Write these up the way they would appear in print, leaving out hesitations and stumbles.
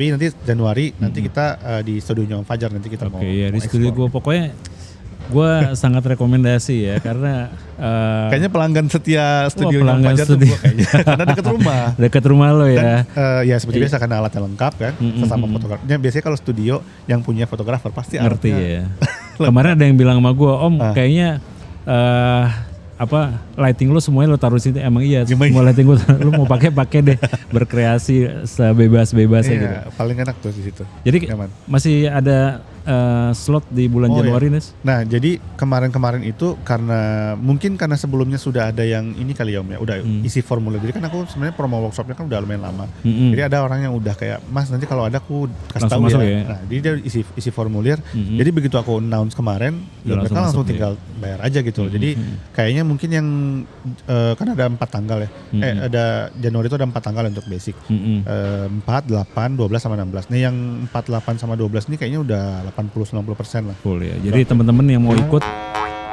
Tapi nanti Januari nanti kita di studionya Om Fajar nanti kita mau. Oke, ya di mau studio gue explore. pokoknya gue sangat rekomendasi ya karena Kayaknya pelanggan setia studionya Om pelanggan Fajar tuh studio. gue kayaknya karena deket rumah. dekat rumah lo Dan ya. ya seperti biasa karena alatnya lengkap kan, sesama fotografernya. Biasanya kalau studio yang punya fotografer pasti Ngerti alatnya. ya. Kemarin ada yang bilang sama gue, Om kayaknya lighting lu semuanya lu taruh situ. Emang iya, semua lighting gue lu mau pakai deh, berkreasi sebebas-bebasnya gitu. Iya, paling enak tuh di situ. Jadi Nyaman. masih ada slot di bulan Januari iya. Nes? Nah jadi kemarin itu mungkin karena sebelumnya sudah ada yang ini kali ya Om ya, udah isi formulir. Jadi kan aku sebenarnya promo workshopnya kan udah lumayan lama. Jadi ada orang yang udah kayak, Mas nanti kalau ada aku kasih Langsung tahu masuk ya. ya? Nah jadi dia isi formulir. Jadi begitu aku announce kemarin, ya Udah mereka langsung langsung masuk tinggal bayar aja gitu loh. Jadi kayaknya mungkin yang kan ada 4 tanggal ya. Ada Januari itu ada 4 tanggal untuk basic. 4, 8, 12 sama 16. Nah yang 4, 8 sama 12 ini kayaknya udah 80-90% lah. Full ya. Jadi teman-teman yang mau ikut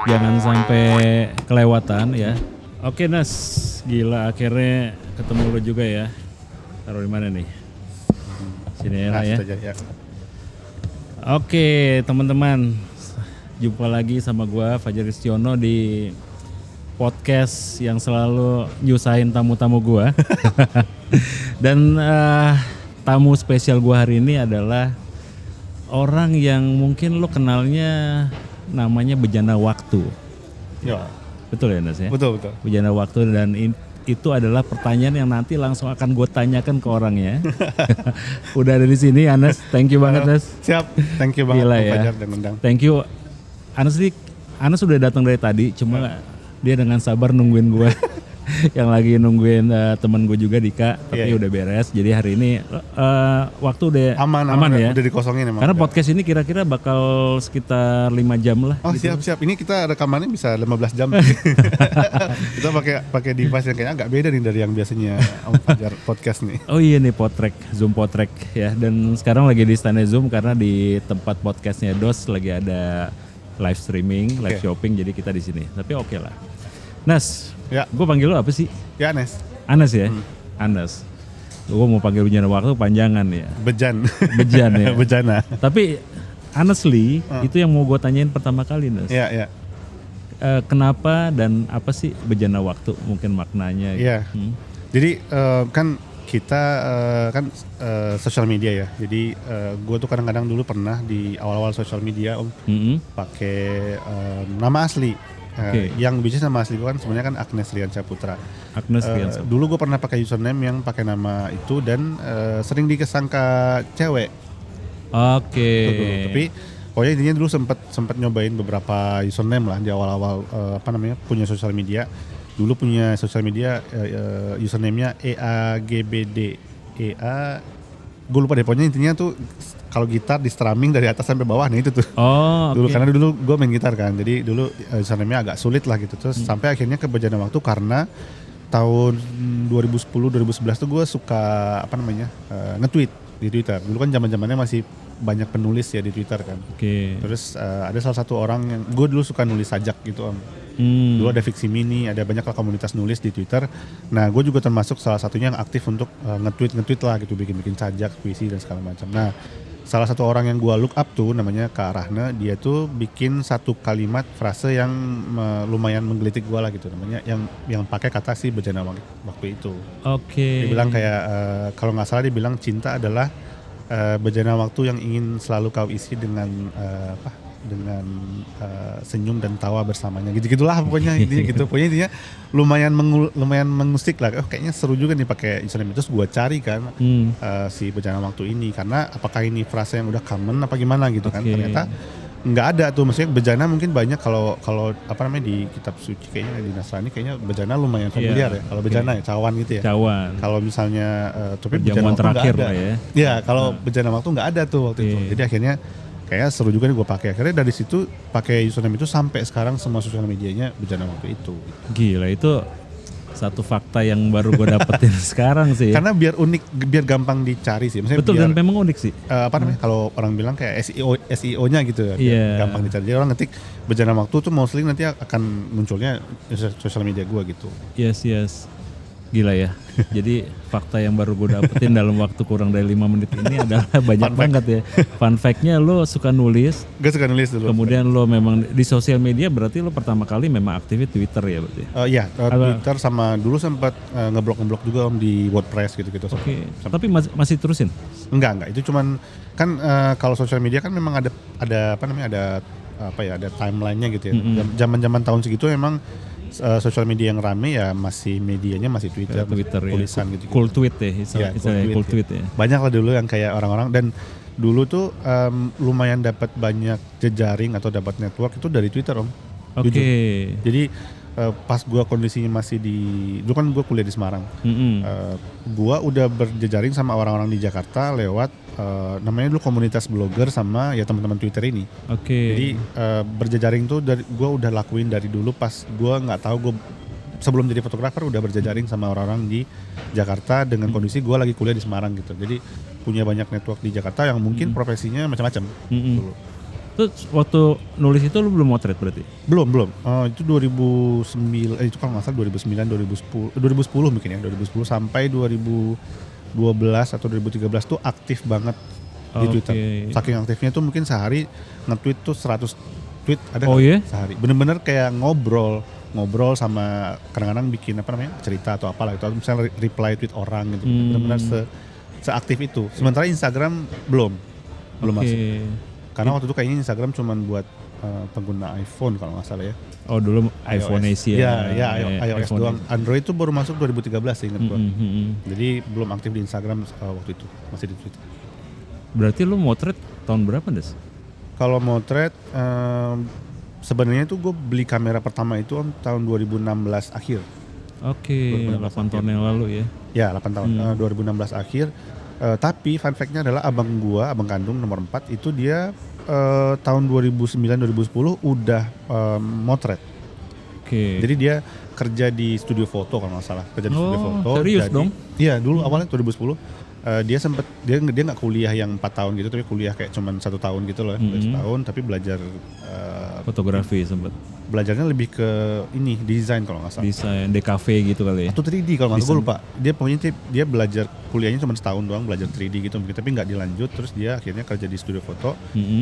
jangan sampai kelewatan ya. Oke Nas, gila akhirnya ketemu lo juga ya. Taruh di mana nih? Sini ya, Nah, ya. itu aja, ya. Oke teman-teman, jumpa lagi sama gua Fajar Istiono di podcast yang selalu nyusahin tamu-tamu gua. Dan tamu spesial gua hari ini adalah orang yang mungkin lo kenalnya namanya Bejana Waktu. Ya. Betul ya Nas ya? Betul. Bejana Waktu dan itu adalah pertanyaan yang nanti langsung akan gue tanyakan ke orangnya. Udah ada di sini Anas, thank you banget Nas. Siap, thank you banget Gila Om ya. Fajar dan undang. Thank you. Anas sudah datang dari tadi, cuma dia dengan sabar nungguin gue. Yang lagi nungguin teman gue juga Dika, tapi udah beres. Jadi hari ini waktu udah Aman ya. Udah dikosongin emang. Karena podcast ini kira-kira bakal sekitar 5 jam lah. Oh gitu. siap. Ini kita rekamannya bisa 15 jam. Kita pakai device yang kayaknya agak beda nih dari yang biasanya Om Fajar podcast nih. Oh iya nih Potrek, Zoom Potrek ya. Dan sekarang lagi di stand Zoom karena di tempat podcastnya Dos lagi ada live streaming, live shopping. Jadi kita di sini. Tapi oke lah. Nas, gue panggil lo apa sih? Ya Anes. Anas ya? Anas. Gue mau panggil Bejana Waktu panjangan ya. Bejan ya. Bejana. Tapi honestly itu yang mau gue tanyain pertama kali Nas. Iya. Kenapa dan apa sih Bejana Waktu mungkin maknanya? Iya. Jadi kan kita kan sosial media ya. Jadi gue tuh kadang-kadang dulu pernah di awal-awal sosial media Om pakai nama asli. Yang bisnis nama asli gue kan sebenarnya kan Agnes Riansyah Putra. Dulu gue pernah pakai username yang pakai nama itu dan sering dikesangka cewek. Oke. Tapi pokoknya intinya dulu sempat nyobain beberapa username lah di awal-awal punya sosial media. Dulu punya sosial media username-nya EAGBD. Gue lupa deh, pokoknya intinya tuh kalau gitar di strumming dari atas sampai bawah, nah itu tuh. Dulu karena dulu gue main gitar kan, jadi dulu username-nya agak sulit lah gitu. Terus sampai akhirnya ke Bejana Waktu karena tahun 2010-2011 tuh gue suka nge-tweet di Twitter. Dulu kan zaman-zamannya masih banyak penulis ya di Twitter kan. Terus ada salah satu orang yang gue dulu suka nulis sajak gitu Om. Dulu ada Fiksi Mini, ada banyak lah komunitas nulis di Twitter. Nah gue juga termasuk salah satunya yang aktif untuk nge-tweet lah gitu, bikin sajak, puisi dan segala macam. Nah salah satu orang yang gue look up tuh namanya Kak Rahna, dia tuh bikin satu kalimat frase yang lumayan menggelitik gue lah gitu, namanya yang pakai kata si Bejana Waktu itu. Dia bilang kayak kalau nggak salah dia bilang cinta adalah bejana waktu yang ingin selalu kau isi dengan senyum dan tawa bersamanya, gitu-gitulah pokoknya intinya gitu. Pokoknya intinya lumayan mengusik lah. Kayaknya seru juga nih pakai username itu. Terus gue cari kan si Bejana Waktu ini, karena apakah ini frase yang udah common apa gimana gitu kan. Ternyata nggak ada tuh, maksudnya bejana mungkin banyak kalau di kitab suci kayaknya di Nasrani kayaknya bejana lumayan familiar ya. Kalau bejana ya cawan gitu ya. Kalau misalnya tapi Bejana Waktu nggak ada. Ya kalau Bejana Waktu nggak ada tuh waktu itu. Jadi akhirnya kayak seru juga nih gue pakai. Akhirnya dari situ pakai username itu sampai sekarang semua sosial medianya Bejana Waktu itu. Gila, itu satu fakta yang baru gue dapetin sekarang sih. Karena biar unik, biar gampang dicari sih. Maksudnya betul, dan memang unik sih. Kalau orang bilang kayak SEO-nya gitu ya, gampang dicari. Jadi orang ngetik Bejana Waktu tuh mostly nanti akan munculnya sosial media gue gitu. Yes. Gila ya. Jadi fakta yang baru gue dapetin dalam waktu kurang dari 5 menit ini adalah banyak banget ya. Fun fact-nya lo suka nulis, Gue suka nulis dulu. kemudian lo memang di sosial media berarti lo pertama kali memang aktifnya Twitter ya berarti. Iya, Twitter sama dulu sempat ngeblok juga Om di WordPress gitu-gitu. Oke. Tapi masih terusin? Enggak. Itu cuman kan kalau sosial media kan memang ada ada timelinenya gitu ya. Zaman-zaman tahun segitu memang sosial media yang rame ya medianya masih Twitter Twitter ya. tulisan gitu. Cool tweet ya, cool tweet ya. Banyak lah dulu yang kayak orang-orang, dan dulu tuh lumayan dapat banyak jejaring atau dapat network itu dari Twitter Om. Oke. Jujur. Jadi pas gua kondisinya masih dulu kan gua kuliah di Semarang. Gua udah berjejaring sama orang-orang di Jakarta lewat namanya dulu komunitas blogger sama ya teman-teman Twitter ini. Oke. Jadi berjejaring tuh gua udah lakuin dari dulu pas gua nggak tahu gua sebelum jadi fotografer udah berjejaring sama orang-orang di Jakarta dengan kondisi gua lagi kuliah di Semarang gitu. Jadi punya banyak network di Jakarta yang mungkin profesinya macam-macam. Dulu. Terus waktu nulis itu lu belum motret berarti? Belum. Itu 2009, itu kalau nggak salah 2010 mungkin ya, 2010 sampai 2012 atau 2013 tuh aktif banget di Twitter. Saking aktifnya tuh mungkin sehari nge-tweet tuh 100 tweet ada sehari. Bener-bener kayak ngobrol sama kadang-kadang bikin cerita atau apalah gitu. Atau misalnya reply tweet orang gitu. Bener-bener seaktif itu. Sementara Instagram belum masuk. Karena waktu itu kayaknya Instagram cuma buat pengguna iPhone kalau nggak salah ya. Oh dulu iPhone Asia. Ya, iOS doang. Android itu baru masuk 2013 ingat gua. Jadi belum aktif di Instagram waktu itu, masih di Twitter. Berarti lu motret tahun berapa, Des? Kalau motret sebenarnya itu gue beli kamera pertama itu tahun 2016 akhir. Oke, 8 tahun yang lalu ya. Ya, 8 tahun. 2016 akhir. Tapi fun fact-nya adalah abang kandung nomor 4 itu dia tahun 2009-2010 udah motret. Oke. Jadi dia kerja di studio foto kalau nggak salah. Kerja di studio foto. Serius dong? Iya, dulu awalnya 2010. Dia nggak kuliah yang 4 tahun gitu, tapi kuliah kayak cuman 1 tahun gitu loh, setahun, tapi belajar fotografi sempat. Belajarnya lebih ke ini desain kalau nggak salah. Desain DKV gitu kali ya. Atau 3D kalau nggak salah, gue lupa. Dia pokoknya dia belajar kuliahnya cuma setahun doang, belajar 3D gitu, tapi nggak dilanjut. Terus dia akhirnya kerja di studio foto.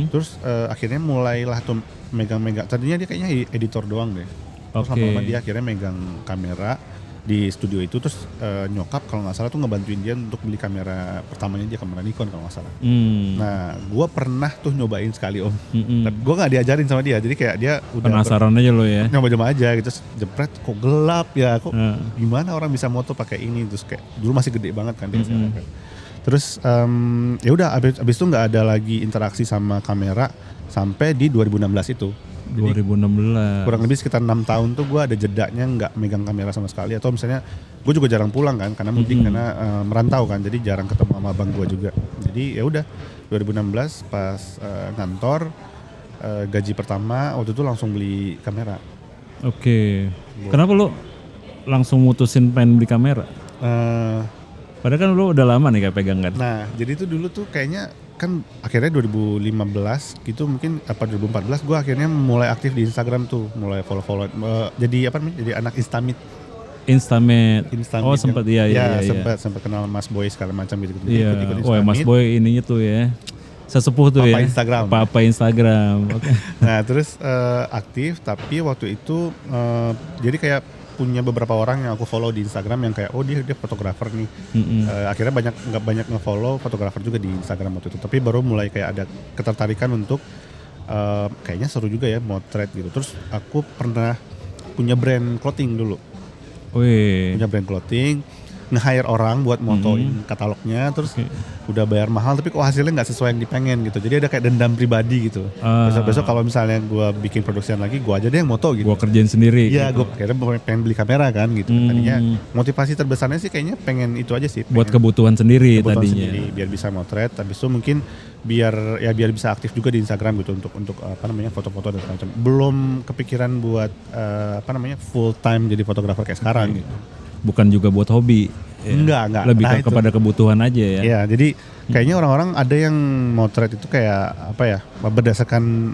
Terus akhirnya mulailah tuh megang-megang. Tadinya dia kayaknya editor doang deh. Terus lama-lama dia akhirnya megang kamera di studio itu, terus nyokap kalau nggak salah tuh ngebantuin dia untuk beli kamera pertamanya, dia kamera Nikon kalau nggak salah. Nah, gue pernah tuh nyobain sekali Om. Gue nggak diajarin sama dia, jadi kayak dia udah penasaran aja lo ya. Nyoba-nyoba aja gitu, jepret kok gelap ya, kok gimana orang bisa moto pakai ini, terus kayak dulu masih gede banget kan dia. Terus ya udah abis itu nggak ada lagi interaksi sama kamera sampai di 2016 itu. 2016. Kurang lebih sekitar 6 tahun tuh gue ada jedanya nggak megang kamera sama sekali, atau misalnya gue juga jarang pulang kan karena mudik, karena merantau kan, jadi jarang ketemu sama abang gue juga. Jadi ya udah 2016 pas ngantor gaji pertama waktu itu langsung beli kamera. Oke. Kenapa lo langsung mutusin pengen beli kamera? Padahal kan lo udah lama nih kayak pegang kan. Nah jadi itu dulu tuh kayaknya kan akhirnya 2015 gitu mungkin 2014 gue akhirnya mulai aktif di Instagram tuh, mulai follow jadi jadi anak Instamit. Oh sempat ya. sempat kenal Mas Boy segala macam gitu. Iya. Oh Mas Boy ininya tuh ya sesepuh tuh Papa ya. Instagram. Papa Instagram. Okay. Nah terus aktif, tapi waktu itu jadi kayak punya beberapa orang yang aku follow di Instagram yang kayak dia fotografer nih. Akhirnya nggak banyak nge-follow fotografer juga di Instagram waktu itu. Tapi baru mulai kayak ada ketertarikan untuk kayaknya seru juga ya motret gitu. Terus aku pernah punya brand clothing dulu. Punya brand clothing, nge-hire orang buat motoin katalognya, terus udah bayar mahal tapi kok hasilnya nggak sesuai yang dipengen gitu. Jadi ada kayak dendam pribadi gitu. Besok kalau misalnya gue bikin produksian lagi, gue aja deh yang moto gitu. Gue kerjain sendiri. Iya, gitu. gue akhirnya pengen beli kamera kan gitu. Tadinya motivasi terbesarnya sih kayaknya pengen itu aja sih. Buat kebutuhan sendiri tadinya. Biar bisa motret, habis itu mungkin biar bisa aktif juga di Instagram gitu untuk foto-foto dan macam. Belum kepikiran buat full time jadi fotografer kayak sekarang gitu. Bukan juga buat hobi. Ya. Enggak. Lebih kepada kebutuhan aja ya. Iya, jadi kayaknya orang-orang ada yang motret itu kayak apa ya, berdasarkan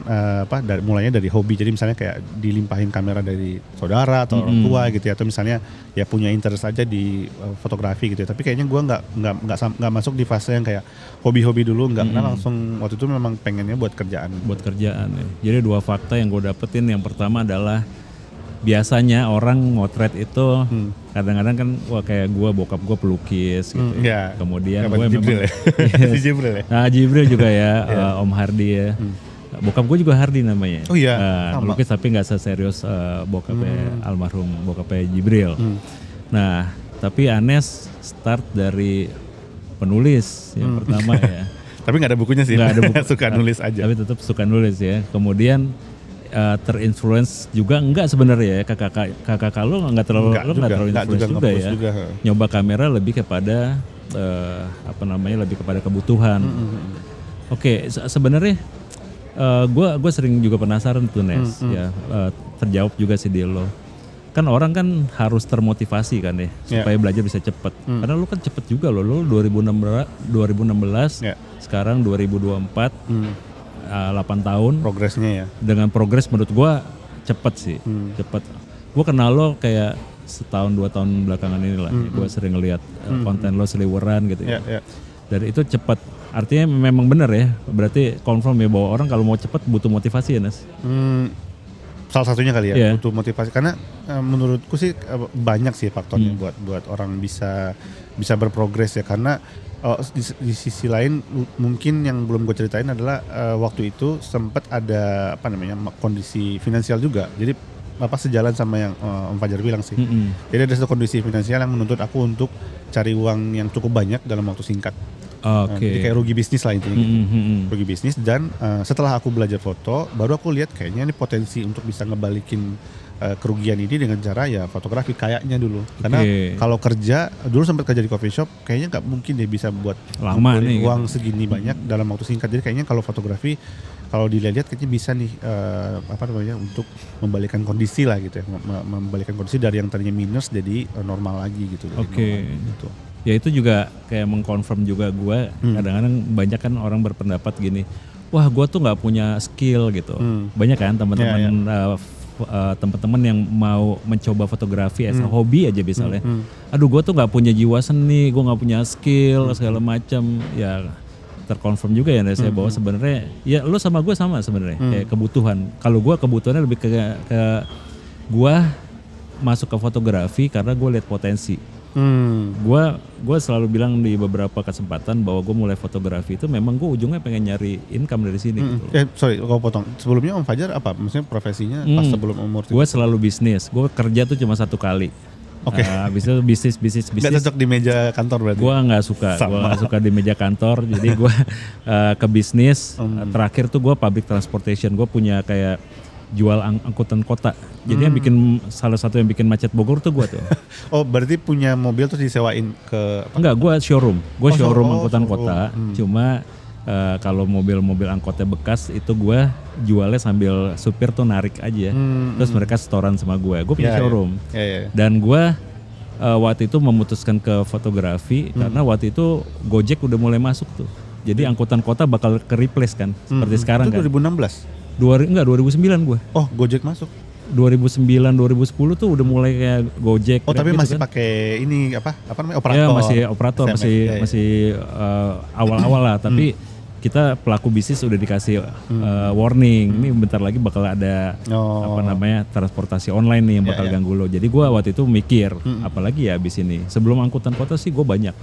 mulainya dari hobi. Jadi misalnya kayak dilimpahin kamera dari saudara atau orang tua gitu ya, atau misalnya ya punya interest aja di fotografi gitu ya. Tapi kayaknya gue nggak masuk di fase yang kayak hobi-hobi dulu, karena langsung waktu itu memang pengennya buat kerjaan. Buat kerjaan ya. Jadi 2 fakta yang gue dapetin, yang pertama adalah biasanya orang motret itu kadang-kadang kan wah kayak gue, bokap gue pelukis gitu. Ya. Kemudian Apa, gue Jibril memang ya? Si Jibril ya? Nah, Jibril juga ya, Om Hardi ya. Bokap gue juga Hardi namanya. Oh iya, sama. Melukis tapi nggak seserius bokapnya almarhum bokapnya Jibril. Nah, tapi Anes start dari penulis yang pertama ya. Tapi nggak ada bukunya sih. Nggak ada buku. Suka nulis aja. Tapi tetap suka nulis ya. Kemudian terinfluence juga enggak sebenarnya ya, kakak lo nggak terlalu influence juga ya. Nyoba kamera lebih kepada lebih kepada kebutuhan. Oke, sebenarnya gue sering juga penasaran tuh Nes ya, terjawab juga sih di lo. Kan orang kan harus termotivasi kan ya supaya belajar bisa cepet. Karena lo kan cepet juga lo 2016 sekarang 2024. 8 tahun Progresnya ya. dengan progres menurut gue cepet sih, cepet. Gue kenal lo kayak setahun 2 tahun belakangan ini lah. Gue sering ngeliat konten lo seliweran gitu ya. Dan itu cepet, artinya memang benar ya. Berarti confirm ya bahwa orang kalau mau cepet butuh motivasi ya Nes. Salah satunya kali ya, Yeah. butuh motivasi. Karena menurutku sih banyak sih faktornya buat orang bisa berprogres ya. Karena di sisi lain mungkin yang belum gue ceritain adalah waktu itu sempat ada kondisi finansial juga. Jadi sejalan sama yang Om Fajar bilang sih. Jadi ada satu kondisi finansial yang menuntut aku untuk cari uang yang cukup banyak dalam waktu singkat. Jadi kayak rugi bisnis lah intinya gitu. Rugi bisnis, dan setelah aku belajar foto baru aku lihat kayaknya ini potensi untuk bisa ngebalikin kerugian ini dengan cara ya fotografi kayaknya dulu. Karena kalau kerja dulu sempat kerja di coffee shop, kayaknya nggak mungkin deh bisa buat lama nih uang segini banyak dalam waktu singkat. Jadi kayaknya kalau fotografi kalau dilihat kayaknya bisa nih untuk membalikkan kondisi lah gitu ya, membalikkan kondisi dari yang tadinya minus jadi normal lagi gitu. Gitu. Ya itu juga kayak mengkonfirm juga gue. Kadang-kadang banyak kan orang berpendapat gini, wah gue tuh nggak punya skill gitu. Banyak kan teman-teman teman-teman yang mau mencoba fotografi as a hobi aja misalnya. Aduh gue tuh nggak punya jiwa seni, gue nggak punya skill segala macam. Ya terkonfirm juga ya saya bahwa sebenarnya ya lo sama gue sama sebenarnya kayak kebutuhan. Kalau gue kebutuhannya lebih ke gue masuk ke fotografi karena gue lihat potensi. Gue selalu bilang di beberapa kesempatan bahwa gue mulai fotografi itu memang gue ujungnya pengen nyari income dari sini. Gitu. Sorry, kalau potong. Sebelumnya Om Fajar apa? Maksudnya profesinya pas sebelum umur? Gue selalu bisnis. Gue kerja tuh cuma 1 kali. Oke. Habis itu bisnis. Gak cocok di meja kantor berarti? Gue nggak suka. Gue nggak suka di meja kantor. Jadi gue ke bisnis. Terakhir tuh gue public transportation. Gue punya kayak jual angkutan kota. Jadi yang bikin salah satu yang bikin macet Bogor tuh gue tuh. Oh berarti punya mobil terus disewain ke? Enggak, gue showroom. Gue showroom angkutan kota. Cuma kalau mobil-mobil angkotnya bekas itu gue jualnya sambil supir tuh narik aja. Terus mereka setoran sama gue. Gue punya showroom. Dan gue waktu itu memutuskan ke fotografi karena waktu itu Gojek udah mulai masuk tuh. Jadi angkutan kota bakal ke replace kan. Seperti sekarang itu kan. 2016? 2009 gue. Oh Gojek masuk? 2009 2010 tuh udah mulai kayak Gojek. Oh tapi gitu masih kan. pakai ini apa namanya operator? Ya masih operator, SMS, masih awal-awal lah. Tapi kita pelaku bisnis udah dikasih warning. Ini bentar lagi bakal ada transportasi online nih yang bakal ganggu lo. Jadi gue waktu itu mikir, apalagi ya abis ini. Sebelum angkutan kota sih gue banyak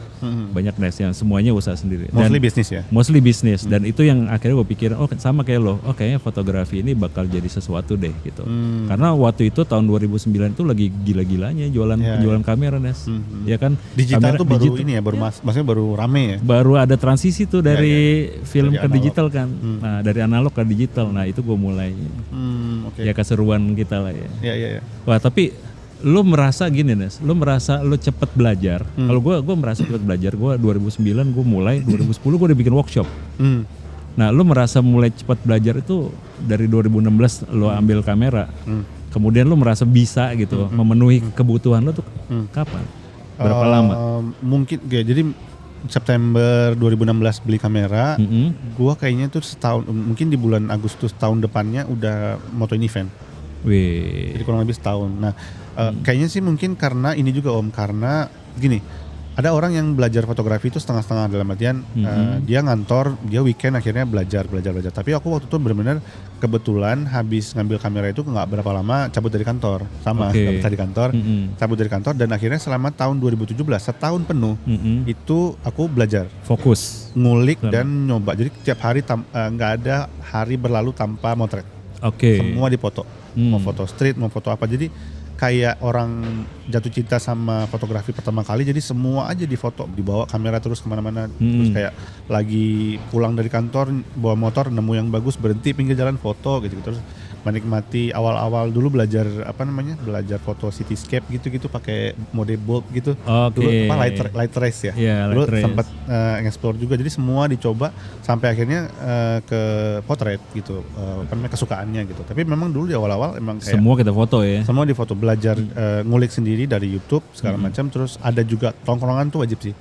Nes yang semuanya usaha sendiri. Mostly bisnis ya? Mostly bisnis. Dan itu yang akhirnya gue pikir, oh sama kayak lo, oh kayaknya fotografi ini bakal jadi sesuatu deh gitu. Karena waktu itu tahun 2009 itu lagi gila-gilanya jualan kamera Nes. Ya kan? Digital tuh baru ini ya, maksudnya baru rame ya? Baru ada transisi tuh dari film dari ke digital kan. Nah dari analog ke digital, nah itu gue mulai. Ya keseruan kita lah ya. Iya. Wah tapi lu merasa gini Nes, lu merasa lu cepet belajar. Kalau gue merasa cepet belajar, gue 2009 gue mulai, 2010 gue udah bikin workshop. Nah lu merasa mulai cepet belajar itu dari 2016 lu ambil kamera. Kemudian lu merasa bisa gitu, memenuhi kebutuhan lu tuh kapan? Berapa lama? Mungkin ya, jadi September 2016 beli kamera. Gua kayaknya tuh setahun, mungkin di bulan Agustus tahun depannya udah motoin event. Wih. Jadi kurang lebih setahun. Nah, kayaknya sih mungkin karena ini juga Om, karena gini, ada orang yang belajar fotografi itu setengah-setengah, dalam artian dia ngantor, dia weekend akhirnya belajar. Tapi aku waktu itu benar-benar kebetulan habis ngambil kamera itu nggak berapa lama cabut dari kantor, nggak betah di kantor, cabut dari kantor, dan akhirnya selama tahun 2017 setahun penuh itu aku belajar, Fokus. ngulik dan nyoba. Jadi tiap hari nggak ada hari berlalu tanpa motret. Semua dipoto, mau foto street, mau foto apa. Jadi kayak orang jatuh cinta sama fotografi pertama kali, jadi semua aja difoto, dibawa kamera terus kemana-mana. Terus kayak lagi pulang dari kantor bawa motor, nemu yang bagus, berhenti pinggir jalan foto gitu. Terus menikmati awal-awal dulu belajar belajar foto cityscape gitu pakai mode bulb gitu. Dulu light race ya. Dulu sempat explore juga, jadi semua dicoba sampai akhirnya ke potret gitu, kesukaannya gitu. Tapi memang dulu di awal-awal emang kayak semua kita foto ya. Semua difoto, belajar ngulik sendiri dari YouTube segala macam. Terus ada juga tongkrongan tuh wajib sih.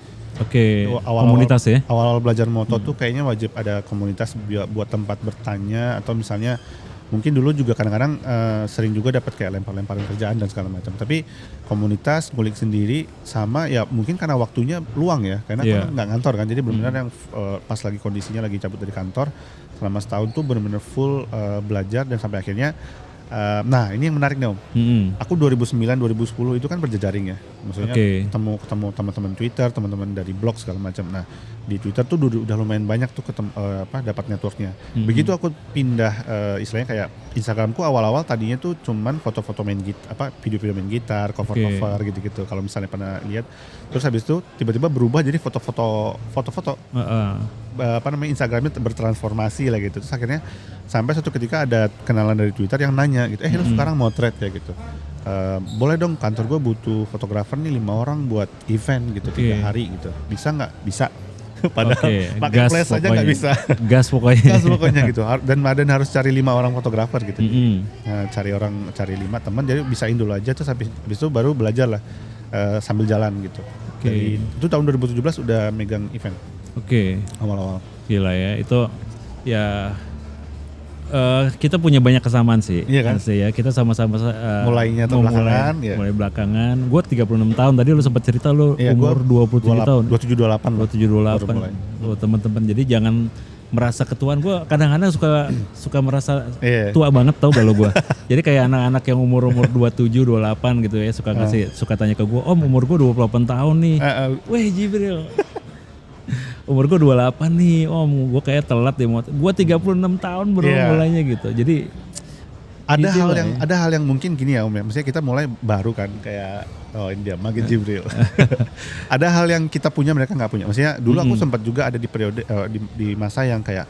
Komunitas ya. Awal-awal belajar moto tuh kayaknya wajib ada komunitas buat tempat bertanya, atau misalnya mungkin dulu juga kadang-kadang sering juga dapat kayak lempar-lemparan kerjaan dan segala macam. Tapi komunitas, ngulik sendiri, sama ya mungkin karena waktunya luang ya, karena aku nggak ngantor kan. Jadi benar-benar yang pas lagi kondisinya lagi cabut dari kantor selama setahun tuh benar-benar full belajar, dan sampai akhirnya nah ini yang menarik nih Om. Aku 2009-2010 itu kan berjejaring ya, maksudnya ketemu teman-teman Twitter, teman-teman dari blog segala macam. Nah di Twitter tuh udah lumayan banyak tuh dapat networknya. Begitu aku pindah istilahnya kayak Instagramku awal-awal tadinya tuh cuman foto-foto video-video main gitar, cover-cover gitu-gitu. Kalau misalnya pernah lihat, terus habis itu tiba-tiba berubah jadi foto-foto. Instagramnya bertransformasi lah gitu. Terus akhirnya sampai suatu ketika ada kenalan dari Twitter yang nanya gitu, lu sekarang motret ya gitu, boleh dong, kantor gue butuh fotografer nih 5 orang buat event gitu 3 hari gitu, bisa nggak? Bisa. Padahal pakai flash aja nggak bisa. Gas pokoknya gitu. Dan harus cari 5 orang fotografer gitu. Nah, cari 5 teman, jadi bisain dulu aja, terus habis itu baru belajar lah sambil jalan gitu. Dari itu tahun 2017 udah megang event. Awal-awal. Gila ya, itu ya kita punya banyak kesamaan sih. Iya kan? Ya, kita sama-sama mulainya belakangan. Mulai belakangan. Gue 36 tahun. Tadi lu sempat cerita lu umur 27 tahun. 27-28. Lu teman-teman. Jadi jangan merasa ketuaan. Gue kadang-kadang suka merasa tua banget, tau gak lo gue. Jadi kayak anak-anak yang umur 27-28 gitu ya, suka tanya ke gue, Om umur gue 28 tahun nih. Weh Jibril. Umur gue 28 nih Om, gue kayak telat deh. Gue 36 tahun baru mulainya gitu. Jadi ada hal yang mungkin gini ya Om ya. Maksudnya kita mulai baru kan, kayak ini dia Magen Jibril. Ada hal yang kita punya mereka nggak punya. Maksudnya dulu aku sempat juga ada di periode di masa yang kayak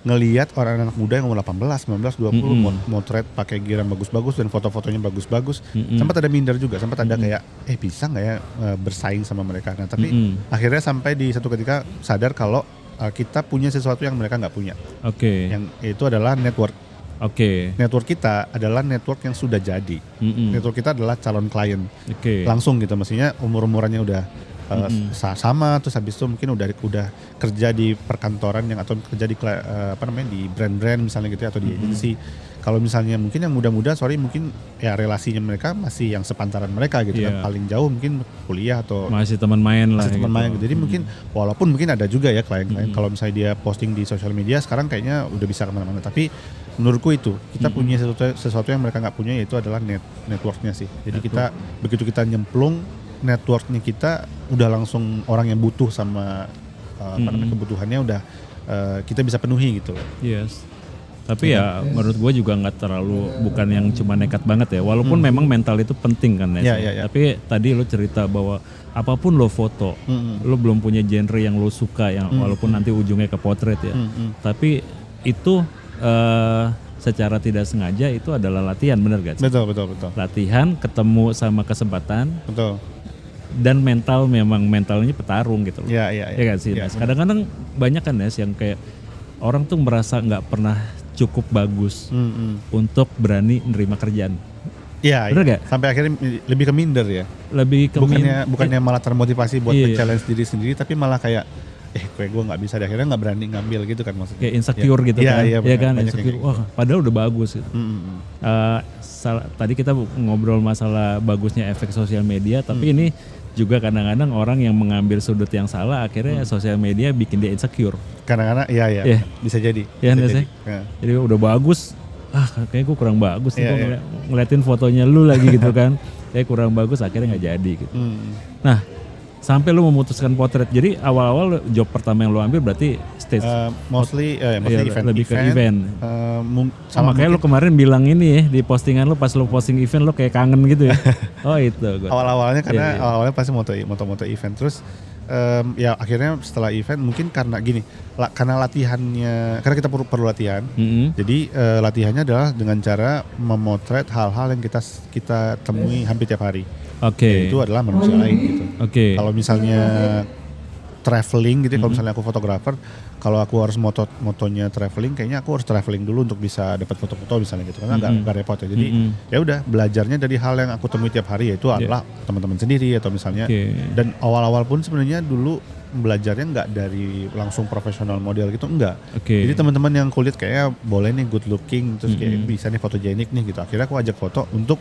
ngelihat orang anak muda yang umur 18, 19, 20 motret pakai gear yang bagus-bagus dan foto-fotonya bagus-bagus. Sempat ada minder juga, sempat ada kayak bisa nggak ya bersaing sama mereka. Nah tapi akhirnya sampai di satu ketika sadar kalau kita punya sesuatu yang mereka nggak punya. Yang itu adalah network. Network kita adalah network yang sudah jadi. Network kita adalah calon klien. Langsung gitu, maksudnya umur-umurannya udah sama, terus habis itu mungkin udah kerja di perkantoran yang, atau kerja di di brand-brand misalnya gitu ya, atau di agency. Kalau misalnya mungkin yang muda-muda mungkin ya relasinya mereka masih yang sepantaran mereka gitu kan, paling jauh mungkin kuliah atau masih teman main lah. Jadi mungkin walaupun mungkin ada juga ya klien-klien kalau misalnya dia posting di sosial media sekarang kayaknya udah bisa kemana-mana, tapi menurutku itu kita punya sesuatu yang mereka nggak punya, yaitu adalah networknya sih. Jadi kita begitu kita nyemplung, networknya kita udah langsung orang yang butuh sama kebutuhannya udah kita bisa penuhi gitu loh. Tapi ya menurut gue juga nggak terlalu, bukan yang cuma nekat banget ya, walaupun memang mental itu penting kan ya. Tapi tadi lo cerita bahwa apapun lo foto, lo belum punya genre yang lo suka, yang walaupun nanti ujungnya ke potret ya. Tapi itu secara tidak sengaja itu adalah latihan, bener gak sih? Betul. Latihan, ketemu sama kesempatan. Betul. Dan mentalnya petarung gitu loh. Iya kan sih. Kadang-kadang banyak kan ya yang kayak orang tuh merasa nggak pernah cukup bagus untuk berani nerima kerjaan. Iya, Bener iya. gak? Sampai akhirnya lebih ke minder ya. Lebih ke Bukannya malah termotivasi buat Iya. nge-challenge diri sendiri, tapi malah kayak gue nggak bisa deh, akhirnya nggak berani ngambil gitu kan maksudnya. kayak insecure gitu Iya, kan. iya, Iya benar. kan, Banyak yang insecure. kayak Wah, padahal udah bagus gitu. Tadi kita ngobrol masalah bagusnya efek sosial media, tapi ini juga kadang-kadang orang yang mengambil sudut yang salah, akhirnya sosial media bikin dia insecure. Kadang-kadang iya, Iya. bisa jadi. Iya, bisa sih. Ya. Jadi udah bagus, kayaknya gue kurang bagus nih, Iya, gua iya. ngeliatin fotonya lu lagi gitu kan. Kayak kurang bagus, akhirnya nggak jadi gitu. Nah, sampai lu memutuskan potret. Jadi awal-awal job pertama yang lu ambil berarti stage. Mostly Iya, event. lebih ke event. Sama Makanya lu kemarin bilang ini ya di postingan lu pas lu posting event lu kayak kangen gitu ya. Oh itu gua. awal-awalnya karena Iya. awalnya pasti moto event, terus ya akhirnya setelah event mungkin karena gini, karena latihannya, karena kita perlu latihan. Mm-mm. Jadi latihannya adalah dengan cara memotret hal-hal yang kita temui hampir tiap hari. Oke. Itu adalah manusia lain gitu. Oke. Kalau misalnya traveling gitu, kalau misalnya aku fotografer, kalau aku harus motonya traveling, kayaknya aku harus traveling dulu untuk bisa dapat foto-foto misalnya gitu, karena nggak repot ya. Jadi ya udah, belajarnya dari hal yang aku temui tiap hari, yaitu adalah teman-teman sendiri atau misalnya. Oke. Dan awal-awal pun sebenarnya dulu belajarnya nggak dari langsung profesional model gitu, enggak. Oke. Jadi teman-teman yang kulit kayaknya boleh nih good looking, terus kayak bisa nih fotogenik nih gitu. Akhirnya aku ajak foto untuk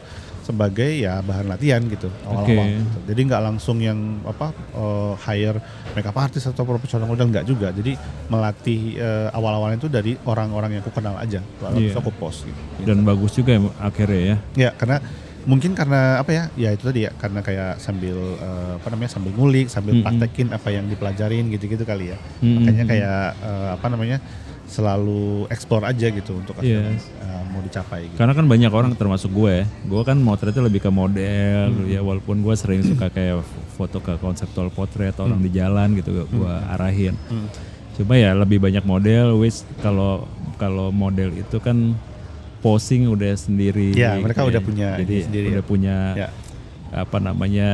sebagai ya bahan latihan gitu awal-awal. Oke. Gitu. Jadi nggak langsung yang hire makeup artist atau profesional model, nggak juga. Jadi melatih awal-awalnya itu dari orang-orang yang aku kenal aja. Lalu aku post gitu. Dan bagus juga ya, akhirnya ya. Ya karena mungkin karena apa ya? Ya itu tadi ya, karena kayak sambil sambil ngulik, sambil praktekin apa yang dipelajarin gitu-gitu kali ya. Makanya kayak selalu explore aja gitu untuk akhirnya mau dicapai gitu. Karena kan banyak orang termasuk gue kan motretnya lebih ke model ya, walaupun gue sering suka kayak foto ke konseptual portrait orang di jalan gitu gue arahin. Cuma ya lebih banyak model, kalau model itu kan posing udah sendiri. Ya, mereka gitu udah ya. punya jadi sendiri udah ya. punya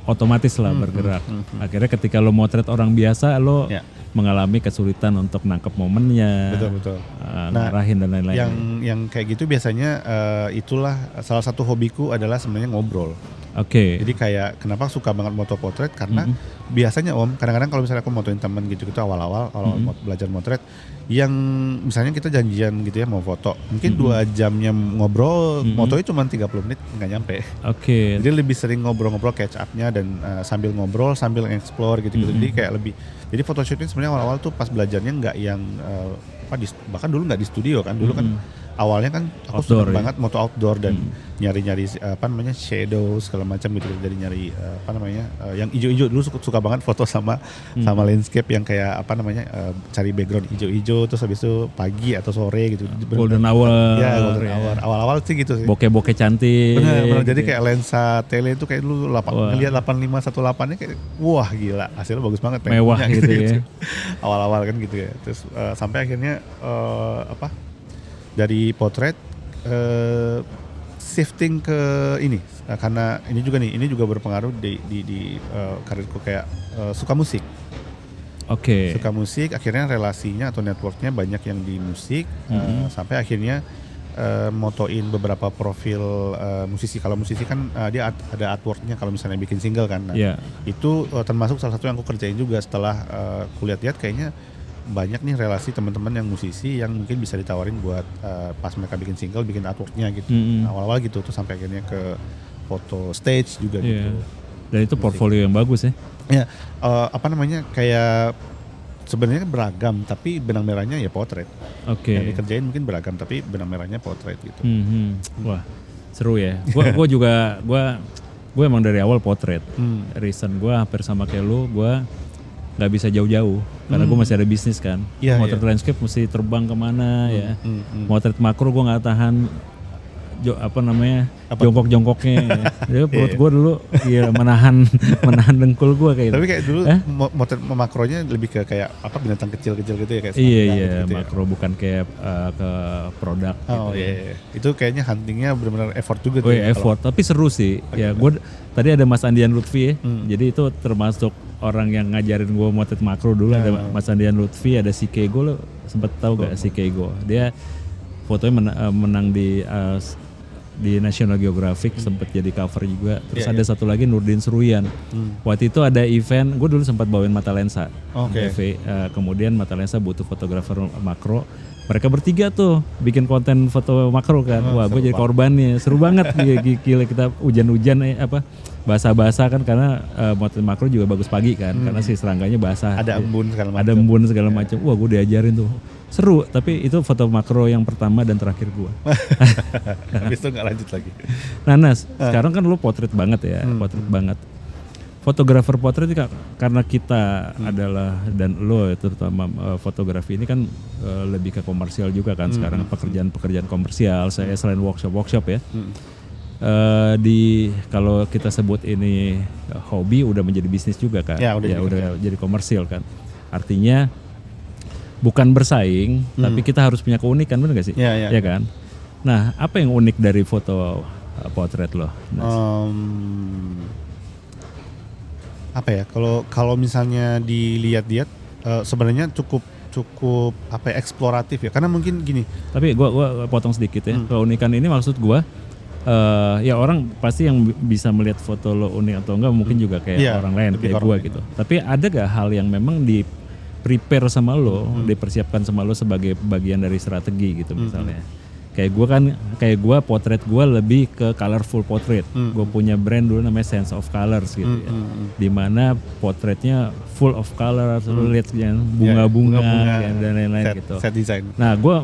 otomatis lah bergerak. Akhirnya ketika lo motret orang biasa lo mengalami kesulitan untuk nangkep momennya, Betul. ngarahin dan lain-lain. Yang kayak gitu biasanya itulah salah satu hobiku adalah sebenarnya ngobrol. Oke. Jadi kayak kenapa suka banget moto potret, karena biasanya kadang-kadang kalau misalnya aku motoin temen gitu awal-awal belajar motret, yang misalnya kita janjian gitu ya mau foto, mungkin 2 jamnya ngobrol, motonya cuma 30 menit nggak nyampe. Oke. Jadi lebih sering ngobrol-ngobrol, catch up-nya dan sambil ngobrol sambil explore gitu-gitu. Jadi kayak lebih, jadi photoshootnya sebenarnya awal-awal tuh pas belajarnya nggak yang bahkan dulu nggak di studio kan, dulu kan awalnya kan aku Outdoor, seneng ya? banget moto outdoor dan nyari-nyari shadow segala macam gitu. Jadi nyari yang ijo-ijo, dulu suka banget foto sama landscape yang kayak cari background ijo-ijo, terus habis itu pagi atau sore gitu. Golden hour. Ya, golden hour. Awal-awal sih gitu sih. Bokeh-bokeh cantik. Benar. Jadi gitu. kayak lensa tele itu kayak dulu ngeliat 8518-nya kayak wah gila, hasilnya bagus banget, pengen Mewah punya gitu ya. Awal-awal kan gitu ya. Terus sampai akhirnya dari potret shifting ke ini, karena ini juga berpengaruh di karirku, kayak suka musik. Oke. Suka musik, akhirnya relasinya atau networknya banyak yang di musik, sampai akhirnya motoin beberapa profil musisi. Kalau musisi kan dia ada artworknya kalau misalnya bikin single kan. Nah, itu termasuk salah satu yang aku kerjain juga setelah kulihat-lihat kayaknya banyak nih relasi teman-teman yang musisi yang mungkin bisa ditawarin buat pas mereka bikin single, bikin artworknya gitu. Awal-awal gitu tuh, sampai akhirnya ke foto stage juga gitu. Dan itu portfolio yang bagus ya. Ya, kayak sebenarnya beragam, tapi benang merahnya ya potret. Oke. Yang dikerjain mungkin beragam, tapi benang merahnya potret gitu. Wah, seru ya. Gue emang dari awal potret. Reason gue hampir sama kayak lu, gue nggak bisa jauh-jauh karena gue masih ada bisnis kan. Motret landscape mesti terbang kemana ya. Motret makro gue nggak tahan jongkok-jongkoknya. Jadi perut gue dulu menahan dengkul gue kayak. Tapi kayak dulu motret makronya lebih ke kayak binatang kecil-kecil gitu ya, kayak iya gitu makro ya. bukan kayak ke produk gitu. Iya. Itu kayaknya huntingnya benar-benar effort juga tuh. Effort, tapi seru sih. Ya gue tadi ada Mas Andian Lutfi ya. Jadi itu termasuk orang yang ngajarin gue motret makro dulu. Ada Mas Andian Lutfi, ada si Kego, lo sempet tahu gak si Kego? Dia fotonya menang di di National Geographic, sempat jadi cover juga. Terus Iya, ada satu lagi Nurdin Seruyan. Waktu itu ada event, gue dulu sempat bawain mata lensa. Oke. Kemudian mata lensa butuh fotografer makro. Mereka bertiga tuh bikin konten foto makro kan. Wah, gue jadi korbannya. Seru banget. Gila, kita hujan-hujan basah-basah kan, karena motor makro juga bagus pagi kan, karena si serangganya basah. Ada embun segala macam. Ada embun segala macam. Wah, gue diajarin tuh. Seru, tapi itu foto makro yang pertama dan terakhir gue. Habis itu nggak lanjut lagi. Nah, Nas, sekarang kan lu potret banget ya, potret banget. Fotografer potret karena kita adalah, dan lo terutama fotografi ini kan lebih ke komersial juga kan sekarang, pekerjaan-pekerjaan komersial. Saya selain workshop ya. Kalau kita sebut ini hobi, udah menjadi bisnis juga kan. Ya, udah jadi komersial kan. Artinya bukan bersaing, tapi kita harus punya keunikan, benar gak sih? Ya. Ya kan. Nah, apa yang unik dari foto potret lo? Apa ya? Kalau misalnya dilihat-lihat, sebenarnya cukup apa ya, eksploratif ya. Karena mungkin gini. Tapi gua potong sedikit ya. Keunikan ini maksud gua, ya orang pasti yang bisa melihat foto lo unik atau enggak mungkin juga kayak orang lain, kayak gua gitu. Tapi ada gak hal yang memang di prepare sama lo, dipersiapkan sama lo sebagai bagian dari strategi gitu misalnya. Kayak gue potret gue lebih ke colorful portrait. Gue punya brand dulu namanya Sense of Colors gitu ya. Dimana potretnya full of color, lo lihat bunga-bunga dan lain-lain gitu. Set design. Nah, gue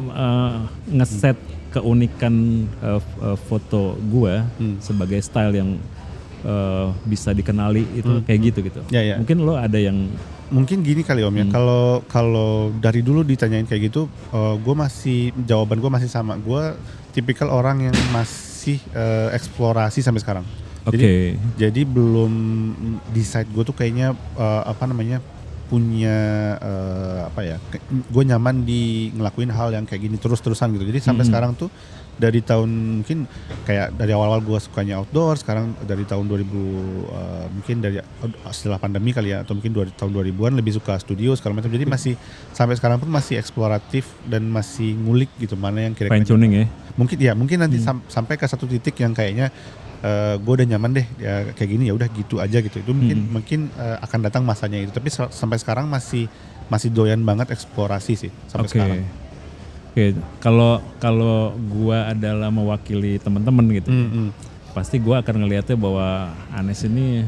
ngeset keunikan foto gue sebagai style yang bisa dikenali itu kayak gitu. Ya. Mungkin lo ada yang mungkin gini kali Om ya, kalau dari dulu ditanyain kayak gitu, jawaban gue masih sama. Gue tipikal orang yang masih eksplorasi sampai sekarang. Jadi belum decide gue tuh kayaknya punya gue nyaman di ngelakuin hal yang kayak gini terus-terusan gitu. Jadi sampai sekarang tuh dari tahun mungkin kayak dari awal-awal gue sukanya outdoor, sekarang dari tahun 2000 mungkin dari setelah pandemi kali ya, atau mungkin tahun 2000-an lebih suka studio segala macam. Jadi masih sampai sekarang pun masih eksploratif dan masih ngulik gitu mana yang kira-kira fine tuning ya. Mungkin nanti sampai ke satu titik yang kayaknya gue udah nyaman deh ya kayak gini, ya udah gitu aja gitu. Itu mungkin akan datang masanya itu. Tapi sampai sekarang masih doyan banget eksplorasi sih sampai sekarang. Oke, kalau gua adalah mewakili teman-teman gitu, pasti gua akan ngelihatnya bahwa Anes ini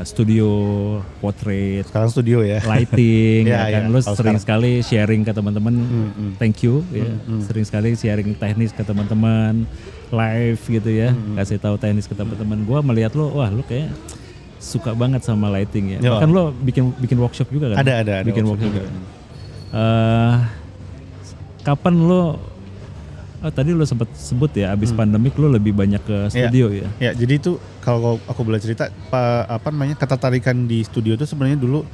studio portrait, sekarang studio ya, lighting, ya kan. Lu sering sekarang sekali sharing ke teman-teman, thank you, ya. Sering sekali sharing teknis ke teman-teman, live gitu ya, kasih tahu teknis ke teman-teman. Gua melihat lo, wah lu kayak suka banget sama lighting ya. Bahkan lo bikin workshop juga kan? Ada bikin workshop juga. Kapan lo, tadi lo sempat sebut ya, abis pandemik lo lebih banyak ke studio ya? Ya, jadi itu kalau aku boleh cerita, ketertarikan di studio itu sebenarnya dulu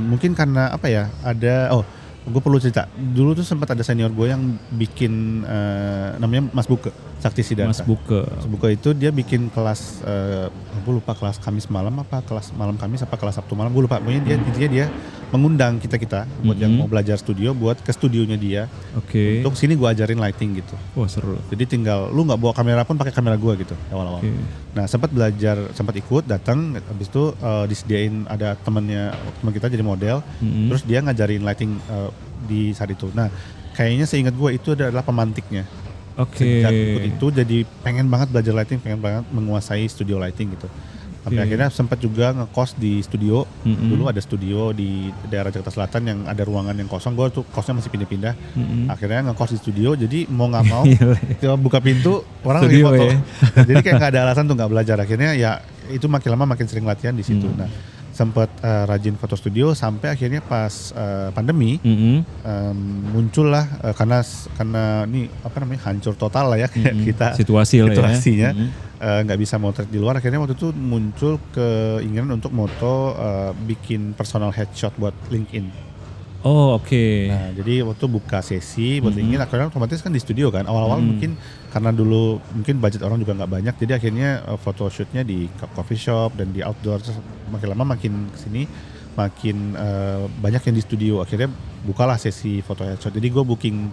mungkin karena gue perlu cerita. Dulu tuh sempat ada senior gue yang bikin namanya Mas Buke, Sakti Siddhartha. Mas Buke itu dia bikin kelas, gue lupa kelas Kamis malam apa kelas malam Kamis apa kelas Sabtu malam, gue lupa. Pokoknya dia mengundang kita buat yang mau belajar studio, buat ke studionya dia. Untuk sini gue ajarin lighting gitu. Wah, seru. Jadi tinggal lu nggak bawa kamera pun pakai kamera gue gitu awal-awal. Nah sempat ikut datang, habis itu disediain ada teman kita jadi model, terus dia ngajarin lighting di saat itu. Nah kayaknya seingat gue itu adalah pemantiknya. Sejak ikut itu jadi pengen banget belajar lighting, pengen banget menguasai studio lighting gitu. Sampai akhirnya sempat juga ngekos di studio. Dulu ada studio di daerah Jakarta Selatan yang ada ruangan yang kosong. Gue tuh kosnya masih pindah-pindah. Akhirnya ngekos di studio. Jadi mau nggak mau buka pintu orang lagi foto. Ya? Jadi kayak nggak ada alasan tuh nggak belajar. Akhirnya ya itu makin lama makin sering latihan di situ. Nah sempat rajin foto studio sampai akhirnya pas pandemi muncullah karena ini hancur total lah ya kita situasinya. Nggak bisa motret di luar, akhirnya waktu itu muncul keinginan untuk moto bikin personal headshot buat LinkedIn. Nah jadi waktu buka sesi buat LinkedIn, akhirnya otomatis kan di studio kan awal-awal mungkin karena dulu mungkin budget orang juga nggak banyak, jadi akhirnya photoshootnya di coffee shop dan di outdoor. Terus makin lama makin kesini makin banyak yang di studio, akhirnya bukalah sesi foto headshot. Jadi gue booking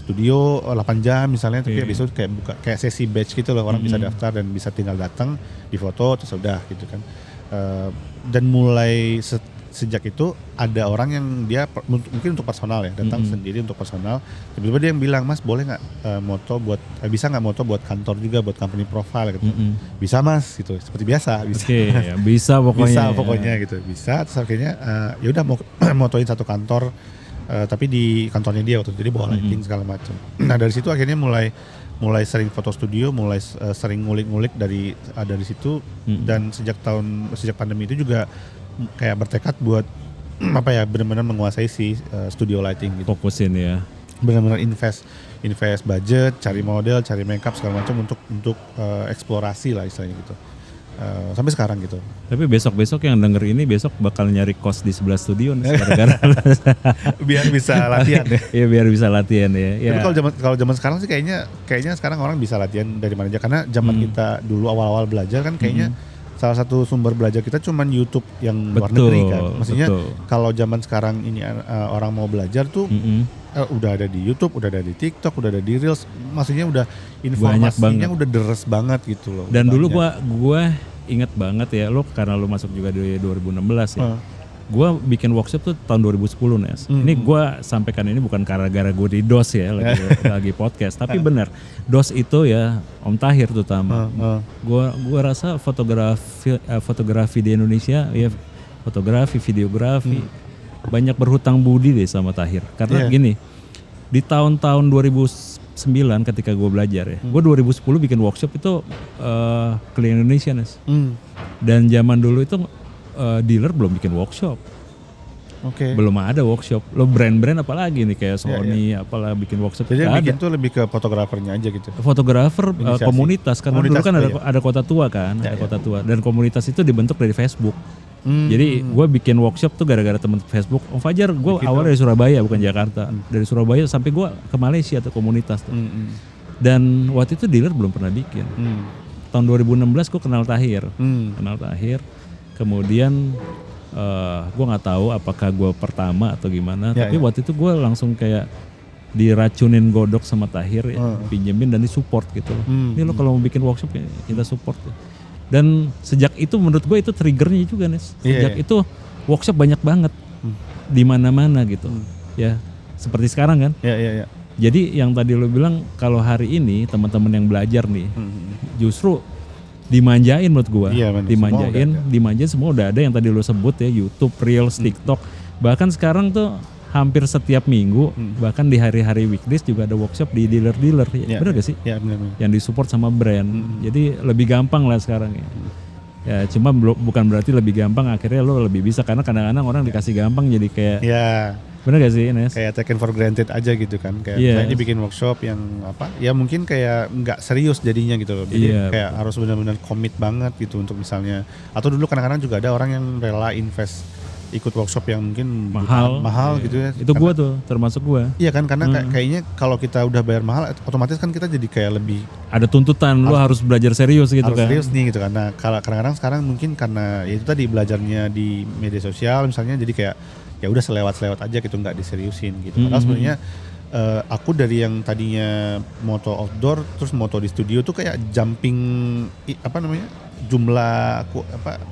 studio 8 jam misalnya, tapi Iya. habis itu kayak buka kayak sesi batch gitu loh, orang bisa daftar dan bisa tinggal datang, difoto terus udah gitu kan. Dan mulai sejak itu ada orang yang dia mungkin untuk personal ya, datang sendiri untuk personal. Tiba-tiba dia yang bilang, "Mas, boleh nggak moto buat bisa nggak moto buat kantor juga, buat company profile gitu." Bisa Mas gitu, seperti biasa bisa. Oke, ya, bisa pokoknya. Bisa ya. pokoknya gitu, bisa. Terus akhirnya ya udah motoin satu kantor, tapi di kantornya dia waktu itu, jadi bawa lighting segala macam. Nah dari situ akhirnya mulai sering foto studio, mulai sering ngulik-ngulik dari situ. Dan sejak pandemi itu juga kayak bertekad buat apa ya, benar-benar menguasai si studio lighting gitu. Fokusin ya. Benar-benar invest budget, cari model, cari makeup segala macam untuk eksplorasi lah istilahnya gitu. Sampai sekarang gitu. Tapi besok-besok yang denger ini besok bakal nyari kos di sebelah studio nih gara-gara Biar bisa latihan ya. Iya, biar bisa latihan ya. Tapi kalau zaman sekarang sih kayaknya sekarang orang bisa latihan dari mana aja, karena zaman kita dulu awal-awal belajar kan kayaknya salah satu sumber belajar kita cuman YouTube yang luar negeri kan. Maksudnya kalau zaman sekarang ini orang mau belajar tuh udah ada di YouTube, udah ada di TikTok, udah ada di Reels. Maksudnya udah informasinya udah deres banget gitu loh. Dan dulu gua inget banget ya, lo karena lo masuk juga di 2016 ya. Gua bikin workshop tuh tahun 2010 Nes. Ini gua sampaikan ini bukan gara-gara gue di DOS ya lagi podcast, tapi benar DOS itu ya Om Tahir terutama. Gua rasa fotografi di Indonesia ya, fotografi, videografi banyak berhutang budi deh sama Tahir. Karena gini, di tahun-tahun 2009 ketika gue belajar ya, gue 2010 bikin workshop itu keliling Indonesia Nes. Dan zaman dulu itu dealer belum bikin workshop. Belum ada workshop. Lo brand-brand apalagi nih kayak Sony apalah bikin workshop. Jadi yang bikin tuh lebih ke fotografernya aja gitu. Fotografer komunitas karena dulu kan ada kota tua kan, ada kota tua, dan komunitas itu dibentuk dari Facebook. Jadi gue bikin workshop tuh gara-gara temen Facebook. Om Fajar, gue awal dari Surabaya bukan Jakarta. Dari Surabaya sampai gue ke Malaysia tuh komunitas tuh. Dan waktu itu dealer belum pernah bikin. Tahun 2016 gue kenal Tahir. Kemudian gue nggak tahu apakah gue pertama atau gimana, tapi waktu itu gue langsung kayak diracunin godok sama Tahir ya, pinjemin dan disupport gitu. Ini lo kalau mau bikin workshop ya, kita support ya. Dan sejak itu menurut gue itu triggernya juga Nes. Sejak itu workshop banyak banget di mana-mana gitu. Ya seperti sekarang kan. Jadi yang tadi lo bilang kalau hari ini teman-teman yang belajar nih justru dimanjain menurut gua, dimanjain semua udah ada yang tadi lo sebut ya, YouTube, Reels, TikTok. Bahkan sekarang tuh hampir setiap minggu, bahkan di hari-hari weekdays juga ada workshop di dealer-dealer. Bener gak sih? Bener. Yang disupport sama brand. Jadi lebih gampang lah sekarang ya. Ya cuma bukan berarti lebih gampang akhirnya lo lebih bisa, karena kadang-kadang orang dikasih gampang jadi kayak bener gak sih Ines? Kayak taken for granted aja gitu kan. Kayak misalnya bikin workshop yang apa, ya mungkin kayak nggak serius jadinya gitu loh. Jadi kayak harus benar-benar komit banget gitu untuk misalnya. Atau dulu kadang-kadang juga ada orang yang rela invest ikut workshop yang mungkin mahal gitu ya. Itu gue tuh, termasuk gue. Iya kan, karena kayaknya kalau kita udah bayar mahal otomatis kan kita jadi kayak lebih ada tuntutan, lo harus belajar serius gitu kan. Harus serius nih gitu kan. Nah kadang-kadang sekarang mungkin karena ya itu tadi belajarnya di media sosial misalnya, jadi kayak ya udah selewat aja gitu, nggak diseriusin gitu. Padahal sebenarnya aku dari yang tadinya moto outdoor terus moto di studio tuh kayak jumping jumlah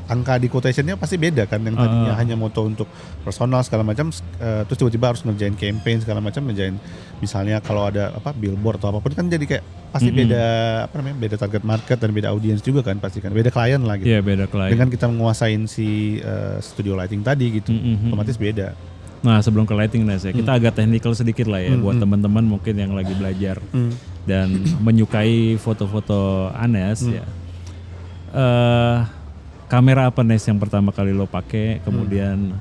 angka di quotationnya pasti beda kan. Yang tadinya hanya moto untuk personal segala macam, terus tiba-tiba harus ngerjain campaign segala macam, ngerjain misalnya kalau ada billboard atau apapun kan, jadi kayak pasti beda beda target market dan beda audiens juga kan, pasti kan beda klien lah gitu. Iya, beda klien. Dengan kita menguasain si studio lighting tadi gitu, otomatis beda. Nah sebelum ke lighting Nes ya, kita agak technical sedikit lah ya buat teman-teman mungkin yang lagi belajar dan menyukai foto-foto Anes ya. Kamera apa Nes yang pertama kali lo pakai, kemudian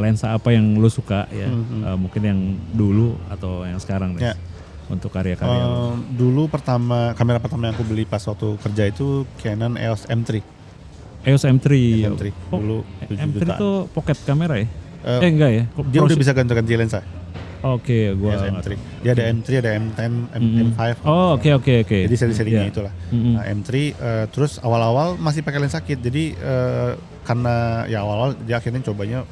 lensa apa yang lo suka ya, mungkin yang dulu atau yang sekarang Nes untuk karya-karya lo? Dulu kamera pertama yang aku beli pas waktu kerja itu Canon EOS M3. EOS M3. Dulu 7 M3 jutaan. itu pocket kamera ya? Enggak ya? Dia udah bisa ganti-ganti lensa. Oke, gua M3. Dia ada M3, ada M10, M5. Oh, oke. Jadi seri-serinya itulah. Nah, M3 terus awal-awal masih pakai lensa kit. Jadi karena ya awal-awal dia akhirnya cobanya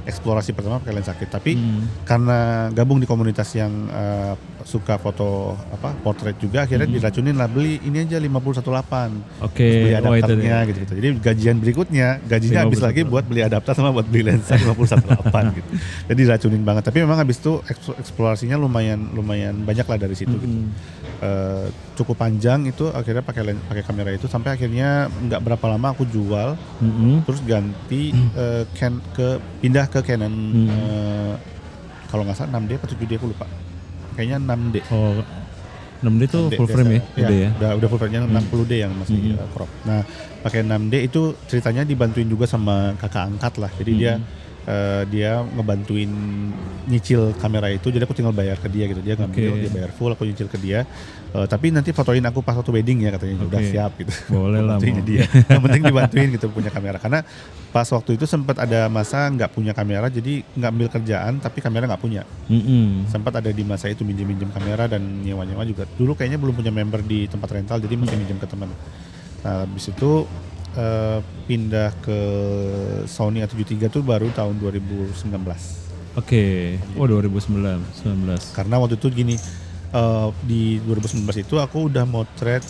eksplorasi pertama pakai lensa kit. Tapi karena gabung di komunitas yang suka foto portrait juga, akhirnya diracunin lah, beli ini aja 50-1.8. Oke, Terus beli oh itu adapternya dia. gitu. Jadi gajian berikutnya, gajinya habis lagi buat beli adapter sama buat beli lensa 50-1.8 gitu. Jadi diracunin banget. Tapi memang habis itu eksplorasinya lumayan banyak lah dari situ gitu. Cukup panjang itu, akhirnya pakai kamera itu sampai akhirnya nggak berapa lama aku jual, terus ganti pindah ke Canon kalau nggak salah 6D atau 7D aku lupa, kayaknya 6D. Oh, 6D itu 6D full frame ya? biasa. Udah ya? Udah full frame-nya 60D yang masih crop. Nah pakai 6D itu ceritanya dibantuin juga sama kakak angkat lah, jadi dia ngebantuin nyicil kamera itu, jadi aku tinggal bayar ke dia gitu, dia ngambil, dia bayar full, aku nyicil ke dia. Tapi nanti fotoin aku pas waktu wedding ya katanya, udah siap gitu. Boleh lah. Dia. Yang penting dibantuin gitu punya kamera, karena pas waktu itu sempat ada masa nggak punya kamera, jadi nggak ambil kerjaan tapi kamera nggak punya. Sempat ada di masa itu minjem kamera dan nyewa juga. Dulu kayaknya belum punya member di tempat rental, jadi masih minjem ke teman. Nah habis itu pindah ke Sony A73 tuh baru tahun 2019. Oke. Oh 2019. Karena waktu itu gini, di 2019 itu aku udah motret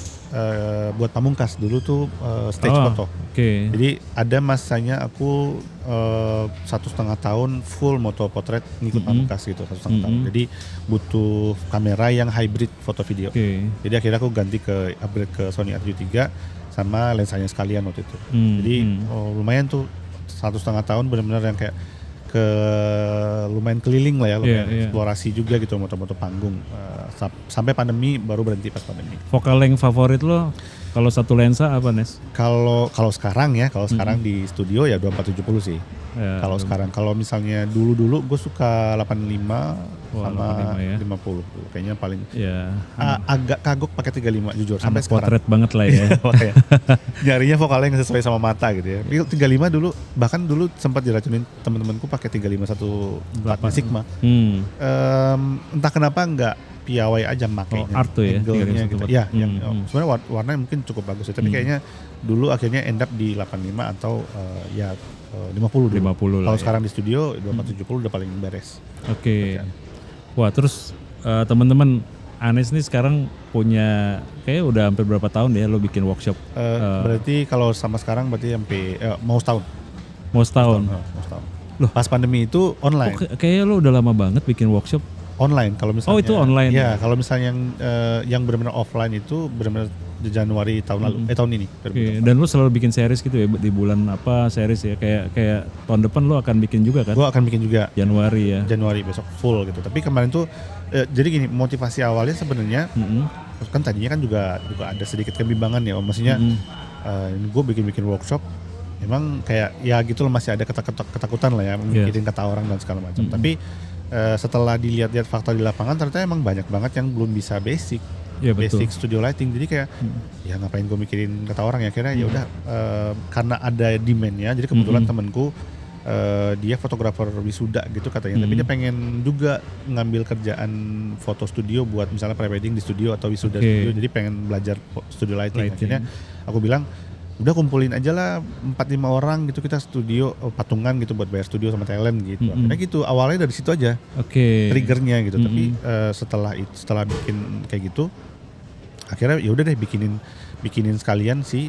buat Pamungkas dulu tuh stage foto. Oke. Jadi ada masanya aku 1,5 tahun full moto potret ngikut Pamungkas gitu, 1,5 tahun. Jadi butuh kamera yang hybrid foto video. Jadi akhirnya aku ganti upgrade ke Sony A73 sama lensanya sekalian waktu itu. Jadi lumayan tuh 1,5 tahun benar-benar yang kayak lumayan keliling lah ya, lumayan eksplorasi juga gitu, moto-moto panggung. Sampai pandemi, baru berhenti pas pandemi. Focal length favorit lo kalau satu lensa apa, Nes? Kalau sekarang ya, sekarang di studio ya 2470 sih. Ya, kalau sekarang, kalau misalnya dulu gue suka 85 sama 85 ya. 50 kayaknya paling. Ya. Agak kagok pakai 35 jujur sampai sekarang. Potret banget lah ya. Nyarinya vokalnya yang sesuai sama mata gitu ya. 35 dulu, bahkan dulu sempat diracunin teman-temanku pakai 35-1.4 Sigma. Entah kenapa enggak piawai aja makainya. Art tuh ya. Angle-nya gitu. Ya, yang sebenarnya warnanya mungkin cukup bagus ya, tapi kayaknya dulu akhirnya end up di 85 atau 50 dulu. 50 kalau sekarang di studio 2470 udah paling beres. Oke. Wah, terus teman-teman, Anes nih sekarang punya kayak udah hampir berapa tahun ya lo bikin workshop? Berarti kalau sama sekarang berarti sampai mau setahun. Mau setahun. Loh, pas pandemi itu online. Kayaknya lo udah lama banget bikin workshop online. Kalau misalnya itu online. Ya, kalau misalnya yang benar-benar offline itu benar-benar di Januari tahun lalu, tahun ini. Dan lu selalu bikin series gitu ya di bulan apa series ya, kayak tahun depan lu akan bikin juga kan? Gua akan bikin juga Januari ya. Januari besok full gitu. Tapi kemarin tuh jadi gini, motivasi awalnya sebenarnya kan tadinya kan juga ada sedikit kebimbangan ya, maksudnya gue bikin workshop emang kayak ya gitu loh, masih ada ketakutan lah ya, mikirin kata orang dan segala macam. Tapi setelah dilihat-lihat fakta di lapangan, ternyata emang banyak banget yang belum bisa basic studio lighting. Jadi kayak ya ngapain gue mikirin kata orang ya, kira ya udah karena ada demand-nya. Jadi kebetulan temenku dia fotografer wisuda gitu katanya, tapi dia pengen juga ngambil kerjaan foto studio buat misalnya pre-wedding di studio atau wisuda studio, jadi pengen belajar studio lighting. Akhirnya aku bilang udah kumpulin aja lah 4-5 orang gitu, kita studio patungan gitu buat bayar studio sama talent gitu. Akhirnya gitu, awalnya dari situ aja triggernya gitu. Tapi setelah bikin kayak gitu, akhirnya ya udah deh bikinin sekalian si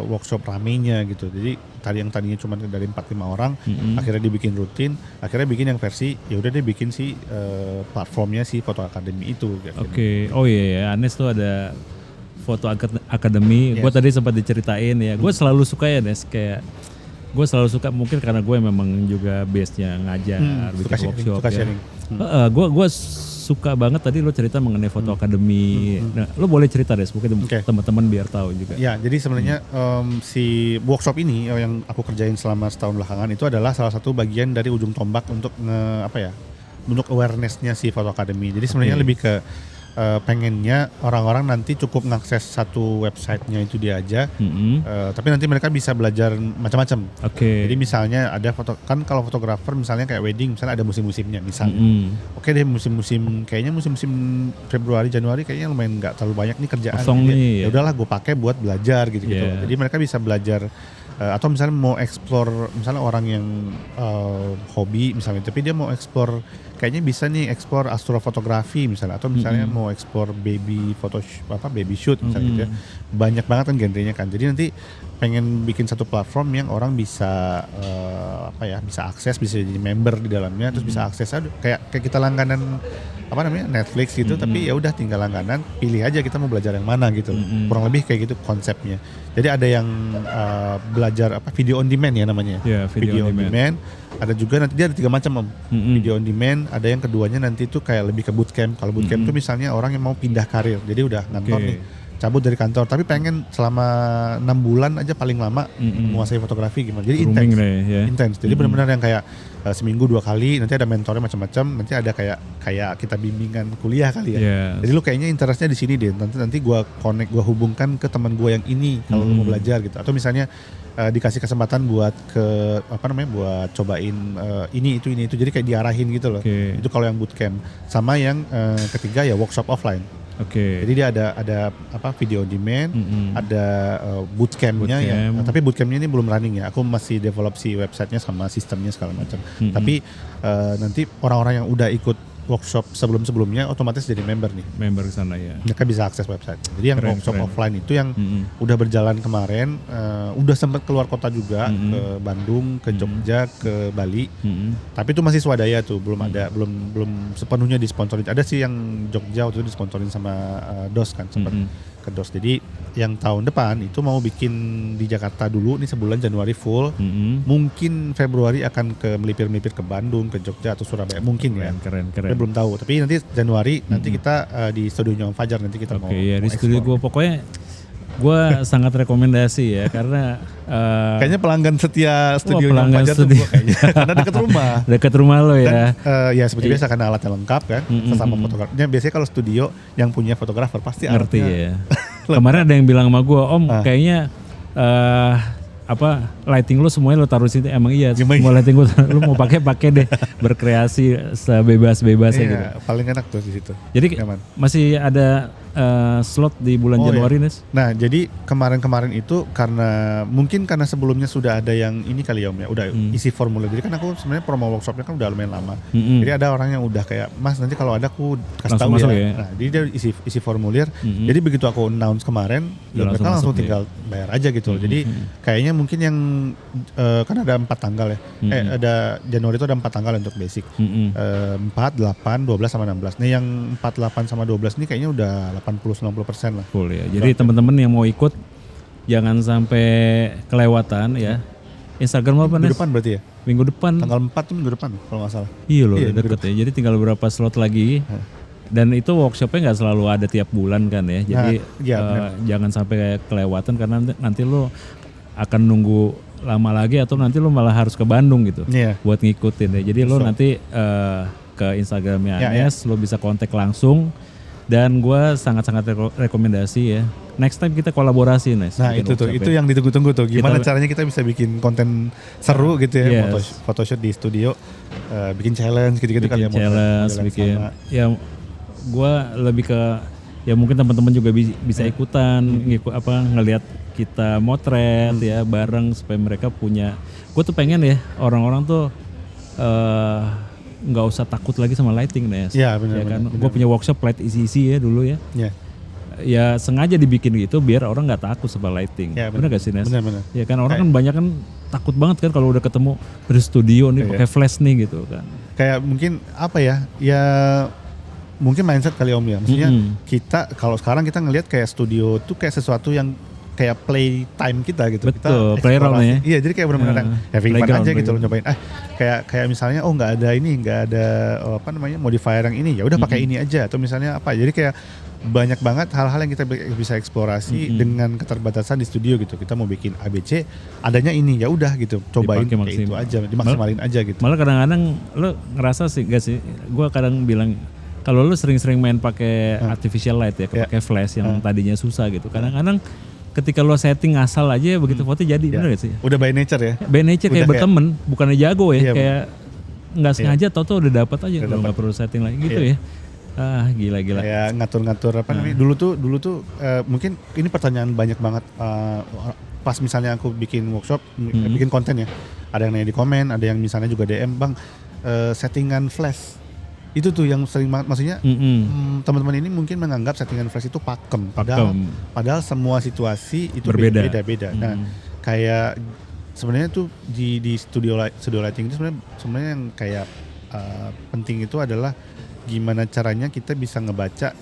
workshop ramenya gitu. Jadi yang tadinya cuma dari 4-5 orang, akhirnya dibikin rutin, akhirnya bikin yang versi ya udah deh bikin si platformnya si Foto Academy itu. Oh iya, Anes tuh ada Foto Academy. Gue tadi sempat diceritain ya. Gue selalu suka ya, Nes, kayak gue selalu suka, mungkin karena gue memang juga base-nya ngajar, bikin workshop ya. Gue suka banget tadi lo cerita mengenai Foto Academy. Nah, lo boleh cerita deh, mungkin teman-teman biar tahu juga. Ya, jadi sebenarnya si workshop ini yang aku kerjain selama setahun belakangan itu adalah salah satu bagian dari ujung tombak untuk untuk awareness-nya si Foto Academy. Jadi sebenarnya lebih ke pengennya orang-orang nanti cukup ngakses satu websitenya itu dia aja, tapi nanti mereka bisa belajar macam-macam. Jadi misalnya ada kan kalau fotografer misalnya kayak wedding, misalnya ada musim-musimnya misalnya. Deh musim-musim Februari, Januari kayaknya lumayan nggak terlalu banyak nih kerjaan. Ya udahlah gue pakai buat belajar gitu. Jadi mereka bisa belajar atau misalnya mau explore, misalnya orang yang hobi misalnya, tapi dia mau explore kayaknya bisa nih explore astrofotografi misalnya, atau misalnya mau explore baby baby shoot misalnya gitu ya. Banyak banget kan genrenya kan. Jadi nanti pengen bikin satu platform yang orang bisa bisa akses, bisa jadi member di dalamnya, terus bisa akses kayak kita langganan Netflix gitu, tapi ya udah tinggal langganan, pilih aja kita mau belajar yang mana gitu. Kurang lebih kayak gitu konsepnya. Jadi ada yang belajar video on demand ya namanya. Yeah, video on demand. Ada juga nanti dia ada 3 macam Om. Video on demand, ada yang keduanya nanti itu kayak lebih ke bootcamp. Kalau bootcamp itu misalnya orang yang mau pindah karir. Jadi udah ngantor nih, cabut dari kantor, tapi pengen selama 6 bulan aja paling lama menguasai fotografi gimana. Jadi intens. Jadi benar-benar yang kayak seminggu 2 kali, nanti ada mentornya macam-macam, nanti ada kayak kita bimbingan kuliah kali ya. Jadi lu kayaknya interestnya di sini deh. Nanti gua connect, gua hubungkan ke teman gua yang ini kalau lu mau belajar gitu. Atau misalnya dikasih kesempatan buat buat cobain ini itu. Jadi kayak diarahin gitu loh. Itu kalau yang bootcamp. Sama yang ketiga ya workshop offline. Jadi dia ada video on demand, ada bootcampnya ya. Tapi bootcampnya ini belum running ya. Aku masih develop si websitenya sama sistemnya segala macam. Tapi nanti orang-orang yang udah ikut workshop sebelumnya otomatis jadi member nih. Member ke sana ya. Mereka bisa akses website. Jadi yang workshop offline itu yang udah berjalan kemarin, udah sempat keluar kota juga, ke Bandung, ke Jogja, ke Bali. Tapi itu masih swadaya tuh, belum sepenuhnya disponsorin. Ada sih yang Jogja waktu itu disponsorin sama DOS kan, sempat ke DOS. Jadi yang tahun depan itu mau bikin di Jakarta dulu nih sebulan, Januari full. Mungkin Februari akan ke melipir-melipir ke Bandung, ke Jogja atau Surabaya mungkin. Keren. Saya belum tahu, tapi nanti Januari nanti kita di studionya Om Fajar nanti kita mau di studio gue pokoknya gue sangat rekomendasi ya, karena kayaknya pelanggan setia studionya Om Fajar tuh gue kayaknya karena dekat rumah lo ya. Dan ya seperti biasa karena alatnya lengkap kan, sesama fotografernya. Biasanya kalau studio yang punya fotografer pasti ngerti ya. Kemarin ada yang bilang sama gue, Om kayaknya lighting lu semuanya lu taruh situ. Emang iya, semua lighting lu mau pakai deh, berkreasi sebebas-bebasnya gitu. Paling enak tuh di situ. Jadi masih ada slot di bulan Januari, Nes? Nah, jadi kemarin itu karena sebelumnya sudah ada yang ini kali ya Om ya, udah isi formulir. Jadi kan aku sebenarnya promo workshopnya kan udah lumayan lama. Jadi ada orang yang udah kayak, Mas nanti kalau ada aku kasih tahu ya. Nah, jadi dia isi formulir. Jadi begitu aku announce kemarin, mereka langsung tinggal bayar aja gitu. Jadi kayaknya mungkin yang kan ada 4 tanggal ya. Ada Januari itu ada 4 tanggal untuk basic. 4, 8, 12 sama 16. Nah, yang 4, 8 sama 12 ini kayaknya udah 80-90% lah. Full ya. Jadi teman-teman yang mau ikut jangan sampai kelewatan ya. Instagram apa, Nes? Minggu depan berarti ya? Minggu depan. Tanggal 4 tuh minggu depan kalau nggak salah. Iya loh, deket ya. Jadi tinggal beberapa slot lagi. Dan itu workshopnya nggak selalu ada tiap bulan kan ya. Jadi jangan sampai kelewatan karena nanti lo akan nunggu lama lagi atau nanti lo malah harus ke Bandung gitu buat ngikutin ya. Jadi lo nanti ke Instagramnya Anes, lo bisa kontak langsung. Dan gue sangat-sangat rekomendasi ya. Next time kita kolaborasi, Nes. Nah itu yang ditunggu-tunggu tuh. Gimana caranya kita bisa bikin konten seru gitu ya, photoshoot di studio, bikin challenge gitu-gitu kali ya. Challenge, bikin. Ya gue lebih ke ya mungkin teman-teman juga bisa ikutan, ngelihat kita motret ya bareng supaya mereka punya. Gue tuh pengen ya orang-orang tuh nggak usah takut lagi sama lighting, Nes. Iya benar. Ya kan, gue punya workshop light isi ya dulu ya. Ya sengaja dibikin gitu biar orang nggak takut sama lighting. Ya, benar gak sih, Nes? Benar. Ya kan orang kan banyak kan takut banget kan kalau udah ketemu di studio nih pakai flash nih gitu kan. Kayak mungkin ya mungkin mindset kali Om ya. Maksudnya kita kalau sekarang kita ngelihat kayak studio tuh kayak sesuatu yang kayak play time kita gitu. Betul, playground ya. Iya, jadi kayak benar-benar having fun aja gitu loh, nyobain. Kayak misalnya nggak ada modifier yang ini, ya udah pakai ini aja, atau misalnya apa. Jadi kayak banyak banget hal-hal yang kita bisa eksplorasi dengan keterbatasan di studio gitu. Kita mau bikin ABC, adanya ini, ya udah gitu. Cobain kayak itu aja, dimaksimalin aja gitu. Malah kadang-kadang lo ngerasa sih gak sih? Gue kadang bilang kalau lo sering-sering main pakai artificial light ya, pakai flash yang tadinya susah gitu. Kadang-kadang ketika lo setting asal aja begitu foto jadi, bener gak sih? Udah by nature ya? By nature kayak berteman, bukannya jago ya, kayak nggak sengaja tau udah dapat aja, lo nggak perlu setting lagi gitu ya. Gila. Kayak ngatur-ngatur dulu tuh mungkin ini pertanyaan banyak banget pas misalnya aku bikin workshop, bikin konten ya, ada yang nanya di komen, ada yang misalnya juga DM, Bang, settingan flash itu tuh yang sering banget, maksudnya teman-teman ini mungkin menganggap settingan flash itu pakem, padahal semua situasi itu beda-beda. Nah, kayak sebenarnya tuh di studio lighting itu sebenarnya yang kayak penting itu adalah gimana caranya kita bisa ngebaca,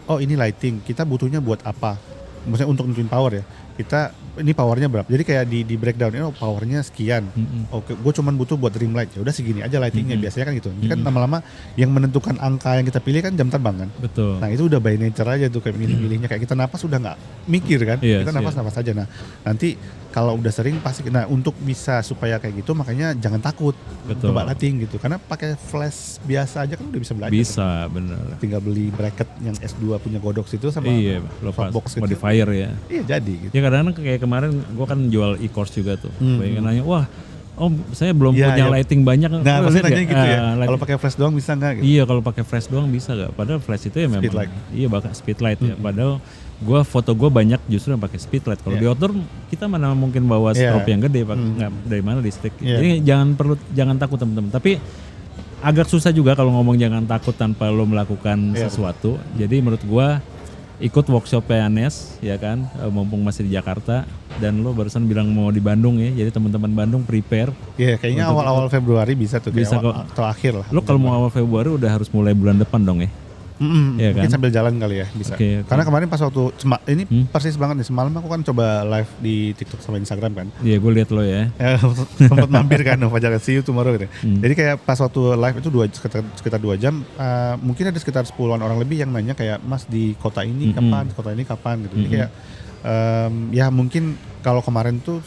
oh ini lighting, kita butuhnya buat apa? Maksudnya untuk nentuin power ya. Kita ini powernya berapa? Jadi kayak di breakdown, oh powernya sekian. Oke, gue cuman butuh buat ring light. Ya udah segini aja lightingnya, biasanya kan gitu. Kan lama-lama yang menentukan angka yang kita pilih kan jam terbang kan. Betul. Nah itu udah by nature aja tuh, kayak milih-milihnya, kayak kita napas udah nggak mikir kan. Kita napas aja. Nah nanti kalau udah sering pasti. Nah untuk bisa supaya kayak gitu makanya jangan takut coba lighting gitu. Karena pakai flash biasa aja kan udah bisa belajar. Bisa, bener. Tinggal beli bracket yang S2 punya Godox itu sama softbox gitu. Modifier ya. Iya jadi gitu. Ya kadang-kadang kayak kemarin gue kan jual e-course juga tuh. Banyak nanya, wah om saya belum punya lighting banyak. Nah pasti nanya gitu ya, kalau pakai flash doang bisa nggak? Gitu? Iya kalau pakai flash doang bisa nggak? Padahal flash itu ya memang speedlight. Iya bakal speedlight ya. Padahal foto gue banyak justru yang pakai speedlight. Kalau di outdoor kita mana mungkin bawa strobe yang gede, nggak dari mana listrik. Jadi jangan takut teman-teman. Tapi agak susah juga kalau ngomong jangan takut tanpa lo melakukan sesuatu. Jadi menurut gue ikut workshop PNS ya kan, mumpung masih di Jakarta, dan lo barusan bilang mau di Bandung ya, jadi teman-teman Bandung prepare. Iya, kayaknya awal-awal Februari bisa tuh, bisa atau akhir lah. Lo kalau mau awal Februari udah harus mulai bulan depan dong ya. Ya mungkin kan? sambil jalan kali ya bisa. Karena kemarin pas waktu ini persis banget nih, semalam aku kan coba live di TikTok sama Instagram kan. Iya, gue lihat lo ya. Sempat mampir kan, Fajar, see you tomorrow gitu. Jadi kayak pas waktu live itu sekitar 2 jam, mungkin ada sekitar 10-an orang lebih yang nanya kayak, Mas di kota ini kapan, kota ini kapan gitu. Jadi kayak ya mungkin kalau kemarin tuh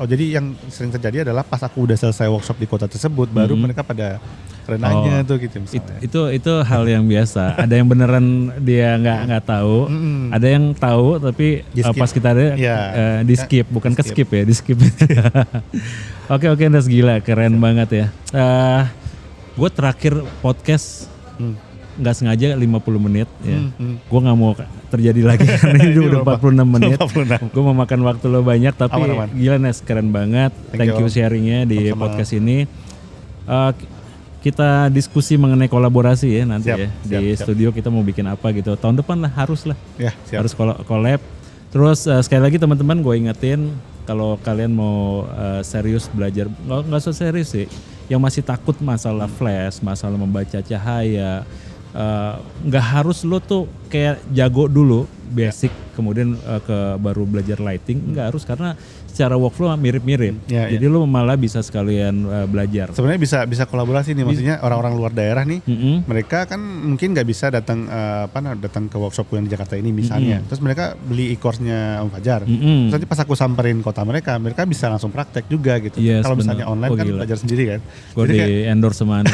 jadi yang sering terjadi adalah pas aku udah selesai workshop di kota tersebut, baru mereka pada renanya tuh gitu misalnya. Itu hal yang biasa. Ada yang beneran dia nggak tahu, ada yang tahu tapi pas kita ada di skip, bukan ke skip ya, di skip. Oke, Das, gila, keren banget ya. Gue terakhir podcast nggak sengaja 50 menit ya. Gue nggak mau terjadi lagi karena ini udah 46 menit. Gue mau makan waktu lo banyak, tapi aman. Gila Nes, keren banget. Thank you sharingnya di podcast ini. Kita diskusi mengenai kolaborasi ya nanti di studio kita mau bikin apa gitu. Tahun depan lah harus harus collab. Terus sekali lagi teman-teman gue ingetin, kalau kalian mau serius belajar, nggak usah serius sih. Yang masih takut masalah flash, masalah membaca cahaya, nggak harus lo tuh kayak jago dulu basic, kemudian baru belajar lighting, nggak harus, karena secara workflow mirip-mirip. Jadi lo malah bisa sekalian belajar. Sebenarnya bisa kolaborasi nih, maksudnya orang-orang luar daerah nih, mereka kan mungkin nggak bisa datang ke workshop yang di Jakarta ini misalnya. Terus mereka beli e-course-nya Om Fajar. Terus nanti pas aku samperin kota mereka bisa langsung praktek juga gitu. Kalau misalnya online kan belajar sendiri kan. Gue di endorse sama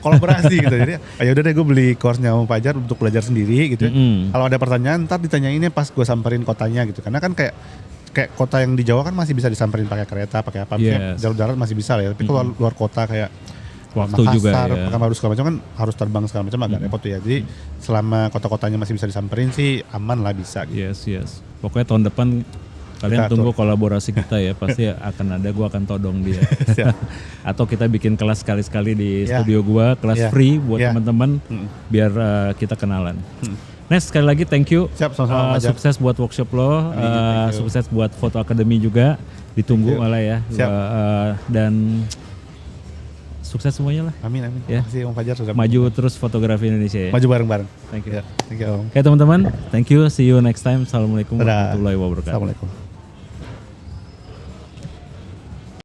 kolaborasi gitu. Jadi ya udah deh, gue beli course-nya Om Fajar untuk belajar sendiri gitu. Kalau ada pertanyaan ntar ditanyainnya pas gue samperin kotanya gitu. Karena kan kayak kota yang di Jawa kan masih bisa disamperin pakai kereta, pakai apa, jalur darat masih bisa lah ya. Tapi kalau luar kota kayak waktu Makassar, juga ya, Pekanbaru segala macam kan harus terbang segala macam, agak repot tuh ya. Jadi selama kota-kotanya masih bisa disamperin sih aman lah, bisa gitu. Yes. Pokoknya tahun depan kalian tunggu kolaborasi kita ya, pasti akan ada, gue akan todong dia. Atau kita bikin kelas sekali-sekali di studio gue, kelas free buat teman-teman biar kita kenalan. Nes, sekali lagi thank you. Siap, sama-sama. Sukses buat workshop lo, sukses buat Foto Academy juga, ditunggu malah ya. Dan sukses semuanya lah. Amin. Ya. Terima kasih Om Fajar sudah maju terus fotografi Indonesia ya. Maju bareng-bareng. Thank you. Thank you Om. Oke teman-teman, thank you. See you next time. Assalamualaikum warahmatullahi wabarakatuh. Assalamualaikum.